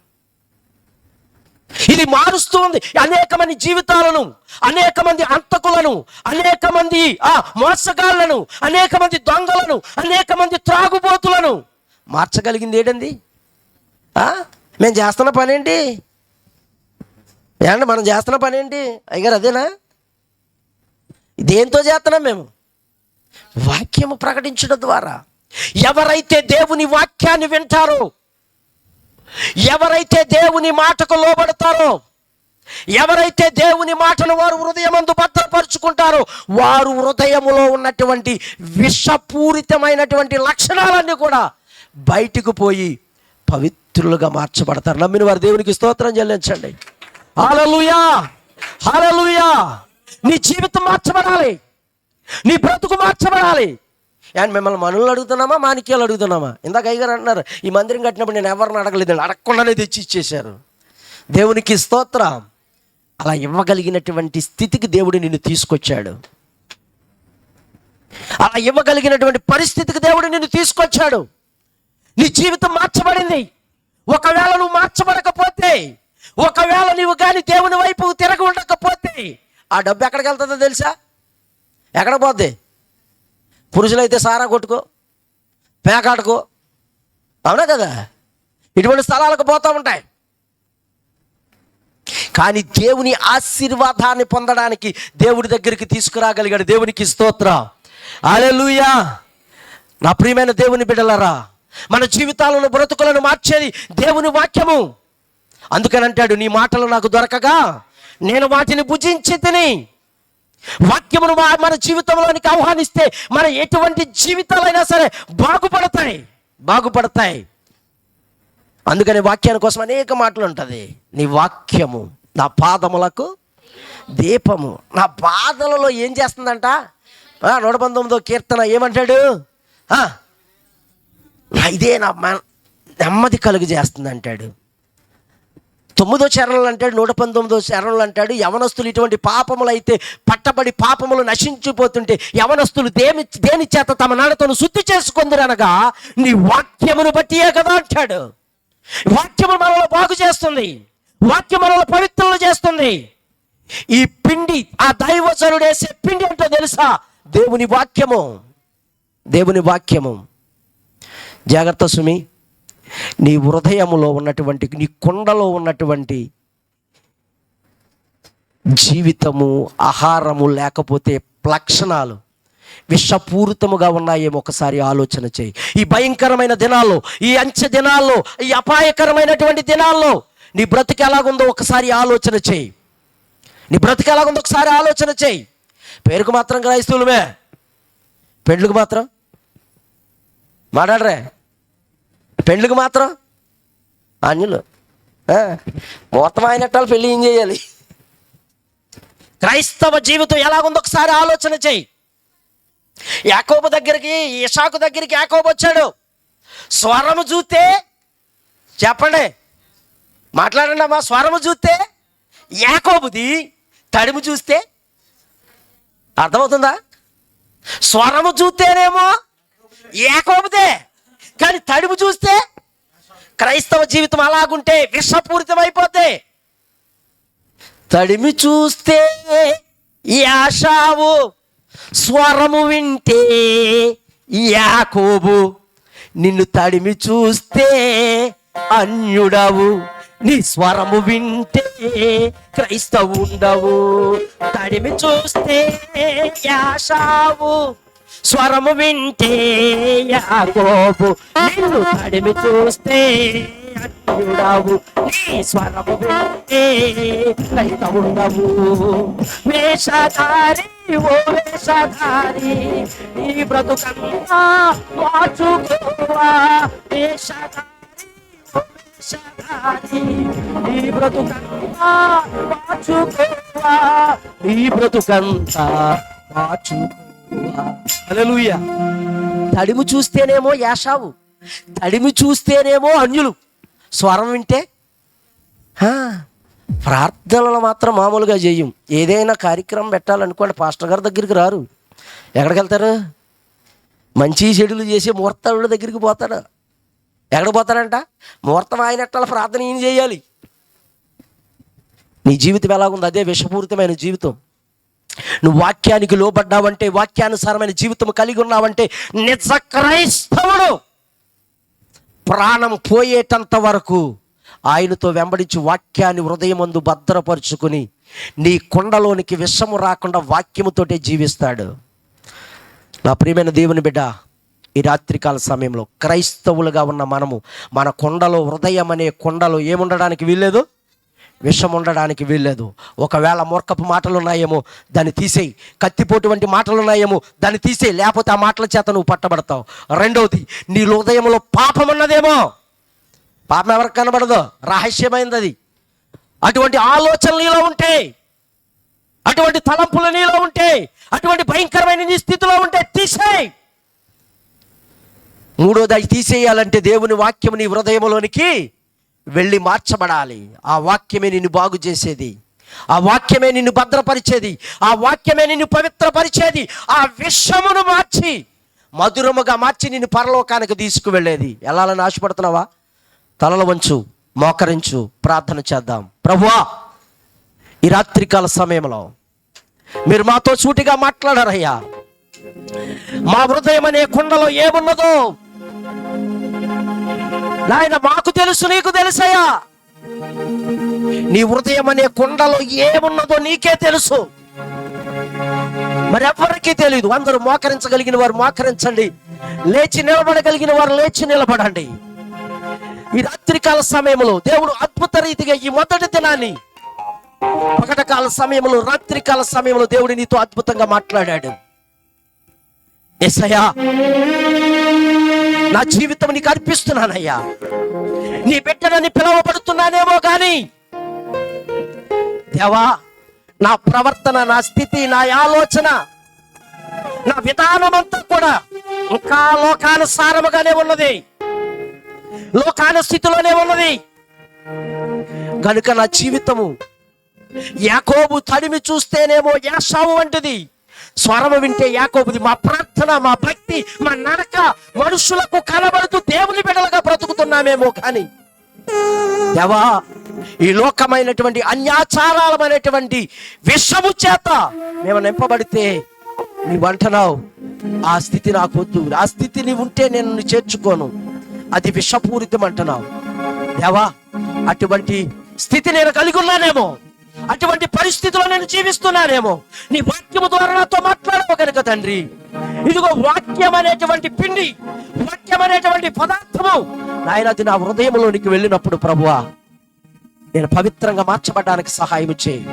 ఇది మారుస్తూ ఉంది అనేక మంది జీవితాలను, అనేక మంది అంతకులను, అనేక మంది మోసగాళ్లను, అనేక మంది దొంగలను, అనేక మంది త్రాగుబోతులను మార్చగలిగింది ఏంటండి? మేము చేస్తున్న పని ఏంటి? ఏమంటే మనం చేస్తున్న పని ఏంటి అయ్యగారు? అదేనా? దేంతో చేస్తున్నాం మేము? వాక్యము ప్రకటించడం ద్వారా. ఎవరైతే దేవుని వాక్యాన్ని వింటారో, ఎవరైతే దేవుని మాటకు లోబడతారో, ఎవరైతే దేవుని మాటను వారు హృదయమందు భద్రపరుచుకుంటారో, వారు హృదయములో ఉన్నటువంటి విషపూరితమైనటువంటి లక్షణాలన్నీ కూడా బయటకు పోయి పవిత్రులుగా మార్చబడతారు. నమ్మిన వారు దేవునికి స్తోత్రం చెల్లించండి. హల్లెలూయా, హల్లెలూయా. నీ జీవితం మార్చబడాలి, నీ బ్రతుకు మార్చబడాలి. అండ్ మిమ్మల్ని మనులు అడుగుతున్నామా, మాణిక్యాలు అడుగుతున్నామా? ఇందాక అయ్యగారు అంటున్నారు, ఈ మందిరం కట్టినప్పుడు నేను ఎవరిని అడగలేదండి, అడగకుండానే తెచ్చి ఇచ్చేశారు. దేవునికి స్తోత్రం. అలా ఇవ్వగలిగినటువంటి స్థితికి దేవుడు నిన్ను తీసుకొచ్చాడు. అలా ఇవ్వగలిగినటువంటి పరిస్థితికి దేవుడు నిన్ను తీసుకొచ్చాడు. నీ జీవితం మార్చబడింది. ఒకవేళ నువ్వు మార్చబడకపోతే, ఒకవేళ నువ్వు కానీ దేవుని వైపు తిరగ ఉండకపోతే, ఆ డబ్బు ఎక్కడికి వెళ్తుందో తెలుసా? ఎక్కడ పోద్ది? పురుషులైతే సారా కొట్టుకో, పేకాడుకో, అవునా కదా, ఇటువంటి స్థలాలకు పోతూ ఉంటాయి. కానీ దేవుని ఆశీర్వాదాన్ని పొందడానికి దేవుడి దగ్గరికి తీసుకురాగలిగాడు. దేవునికి స్తోత్రం, హల్లెలూయా. నా ప్రియమైన దేవుని బిడ్డలారా, మన జీవితాలను, బ్రతుకులను మార్చేది దేవుని వాక్యము. అందుకని అంటాడు, నీ మాటలు నాకు దొరకగా నేను వాటిని భుజించి తిని. వాక్యమును మన జీవితంలోనికి ఆహ్వానిస్తే మన ఎటువంటి జీవితాలైనా సరే బాగుపడతాయి. అందుకని వాక్యాని కోసం అనేక మాటలు ఉంటుంది. నీ వాక్యము నా పాదములకు దీపము. నా బాధలలో ఏం చేస్తుందంట? 119వ కీర్తన ఏమంటాడు? ఇదే నా నెమ్మది కలుగు చేస్తుంది అంటాడు. 9వ చరణంలో అంటాడు, 119వ చరణంలో అంటాడు, యవనస్తులు ఇటువంటి పాపములు అయితే పట్టబడి పాపములు నశించిపోతుంటే యవనస్తులు దేని చేత తమ నడతను శుద్ధి చేసుకుందరనగా నీ వాక్యమును బట్టియే కదా అంటాడు. వాక్యము మనలో బాగు చేస్తుంది, వాక్యం మనలో పవిత్రులు చేస్తుంది. ఈ పిండి, ఆ దైవజనుడు వేసే పిండి అంటే తెలుసా? దేవుని వాక్యము. దేవుని వాక్యము. జాగ్రత్త సుమి, నీ హృదయములో ఉన్నటువంటి, నీ కుండలో ఉన్నటువంటి జీవితము, ఆహారము లేకపోతే లక్షణాలు విషపూరితముగా ఉన్నాయేమో ఒకసారి ఆలోచన చేయి. ఈ భయంకరమైన దినాల్లో, ఈ అంచె దినాల్లో, ఈ అపాయకరమైనటువంటి దినాల్లో నీ బ్రతికి ఎలాగుందో ఒకసారి ఆలోచన చేయి. నీ బ్రతికి ఎలాగుందో ఒకసారి ఆలోచన చేయి. పేరుకు మాత్రం క్రైస్తవులమే, పెండ్లకు మాత్రం మాట్లాడరే, పెండ్లకు మాత్రం అన్యులు. మొత్తం అయినట్టు పెళ్ళి ఏం చేయాలి? క్రైస్తవ జీవితం ఎలాగుందో ఒకసారి ఆలోచన చేయి. యాకోబు దగ్గరికి, ఇషాకు దగ్గరికి యాకోబు వచ్చాడు. స్వరము చూస్తే, చెప్పండి, మాట్లాడండి అమ్మా, స్వరము చూస్తే యాకోబుది, తడిము చూస్తే అర్థమవుతుందా? స్వరము చూస్తేనేమో యాకోబుదే, కానీ తడిము చూస్తే క్రైస్తవ జీవితం అలాగుంటే విషపూరితం అయిపోతే. తడిమి చూస్తే యాషావు, స్వరము వింటే యాకోబు. నిన్ను తడిమి చూస్తే అన్యుడవు, నీ స్వరము వింటే క్రైస్తవుండవు. తడిమి చూస్తే యాషావు, స్వరము వింటే యాకోబు. నిన్ను తడిమి చూస్తే అన్యుడవు, నీ స్వరము వింటే క్రైస్తవుండవు. వేషధారి ఓ వేషధారి, నీ బ్రతుకంతా మార్చుకోవా. వేషధారి ఓ వేషధారి, నీ బ్రతుకంతా మార్చుకోవా. నీ బ్రతుకంతా మార్చుకోవా. హల్లెలూయా. తడిమి చూస్తేనేమో యాషావు, తడిమి చూస్తేనేమో అన్యులు, స్వరం వింటే. ప్రార్థనలు మాత్రం మామూలుగా చేయం. ఏదైనా కార్యక్రమం పెట్టాలనుకోండి, పాస్టర్ గారి దగ్గరికి రారు. ఎక్కడికి వెళ్తారు? మంచి చెడులు చేసే ముహూర్తాల దగ్గరికి పోతాడు. ఎక్కడికి పోతాడంట? ముహూర్తం ఆయనట్ల ప్రార్థన ఏం చేయాలి? నీ జీవితం ఎలాగుంది? అదే విషపూరితమైన జీవితం. నువ్వు వాక్యానికి లోబడ్డావంటే, వాక్యానుసారమైన జీవితం కలిగి ఉన్నావంటే నిజ క్రైస్తవుడు. ప్రాణం పోయేటంత వరకు ఆయనతో వెంబడించి వాక్యాన్ని హృదయమందు భద్రపరుచుకుని నీ కొండలోనికి విషము రాకుండా వాక్యముతోటే జీవిస్తాడు. నా ప్రియమైన దేవుని బిడ్డ, ఈ రాత్రికాల సమయంలో క్రైస్తవులుగా ఉన్న మనము మన కొండలో, హృదయం అనే కొండలో ఏముండడానికి వీల్లేదు? విషం ఉండడానికి వీల్లేదు. ఒకవేళ మూర్ఖపు మాటలు ఉన్నాయేమో దాన్ని తీసేయి, కత్తిపోటు వంటి మాటలు ఉన్నాయేమో దాన్ని తీసేయి, లేకపోతే ఆ మాటల చేత నువ్వు పట్టబడతావు. రెండవది, నీ హృదయంలో పాపం ఉన్నదేమో. పాపం ఎవరికి కనబడదో, రహస్యమైనది అది. అటువంటి ఆలోచనలు నీలో ఉంటే, అటువంటి తలంపులు నీలో ఉంటే, అటువంటి భయంకరమైన నీ స్థితిలో ఉంటే తీసేయి. మూడోది, అవి తీసేయాలంటే దేవుని వాక్యం నీ హృదయంలోనికి వెళ్ళి మార్చబడాలి. ఆ వాక్యమే నిన్ను బాగు చేసేది, ఆ వాక్యమే నిన్ను భద్రపరిచేది, ఆ వాక్యమే నిన్ను పవిత్రపరిచేది. ఆ విషమును మార్చి, మధురముగా మార్చి నిన్ను పరలోకానికి తీసుకువెళ్ళేది. వెళ్ళాలని ఆశపడుతున్నావా? తలలు వంచు, మోకరించు, ప్రార్థన చేద్దాం. ప్రభువా, ఈ రాత్రికాల సమయంలో మీరు మాతో సూటిగా మాట్లాడారయ్యా. మా హృదయం అనే కుండలో ఏమున్నదో నాయన మాకు తెలుసు, నీకు తెలుసయ్యా. నీ హృదయం అనే కుండలో ఏమున్నదో నీకే తెలుసు, మరెవ్వరికీ తెలియదు. అందరూ మోకరించగలిగిన వారు మోకరించండి, లేచి నిలబడగలిగిన వారు లేచి నిలబడండి. ఈ రాత్రికాల సమయంలో దేవుడు అద్భుత రీతిగా ఈ మొదటి దినాన్ని, పగటకాల సమయంలో, రాత్రికాల సమయంలో దేవుడు నీతో అద్భుతంగా మాట్లాడాడు. యేసయ్యా, నా జీవితం నీకు అర్పిస్తున్నానయ్యా. నీ బిడ్డనని పిలువబడుతున్నానేమో కానీ దేవా, నా ప్రవర్తన, నా స్థితి, నా ఆలోచన, నా విధానం అంతా కూడా ఇంకా లోకానుసారముగానే ఉన్నది, లోకాన స్థితిలోనే ఉన్నది. కనుక నా జీవితము యాకోబు తడిమి చూస్తేనేమో యాషావు వంటిది, స్వరము వింటే యాకోబుది. మా ప్రార్థన, మా భక్తి, మా నడక మనుషులకు కనబడుతూ దేవుని బిడ్డలుగా బ్రతుకుతున్నామేమో కానీ దేవా, ఈ లోకమైనటువంటి అన్యాచారాలమైనటువంటి విషము చేత మేము నింపబడితే నీవు అంటున్నావు, ఆ స్థితి నాకు వద్దు, ఆ స్థితి నీవు ఉంటే నేను చేర్చుకోను, అది విషపూరితం అంటున్నావు. దేవా, అటువంటి స్థితి నేను కలిగి ఉన్నానేమో, అటువంటి పరిస్థితిలో నేను జీవిస్తున్నానేమో, నీ వాక్యము ద్వారా నాతో మాట్లాడవు కనుక తండ్రి. ఇదిగో వాక్యం అనేటువంటి పిండి, వాక్యం అనేటువంటి పదార్థము నాయన అది నా హృదయంలోనికి వెళ్ళినప్పుడు ప్రభువా నేను పవిత్రంగా మార్చబడడానికి సహాయం చేయి.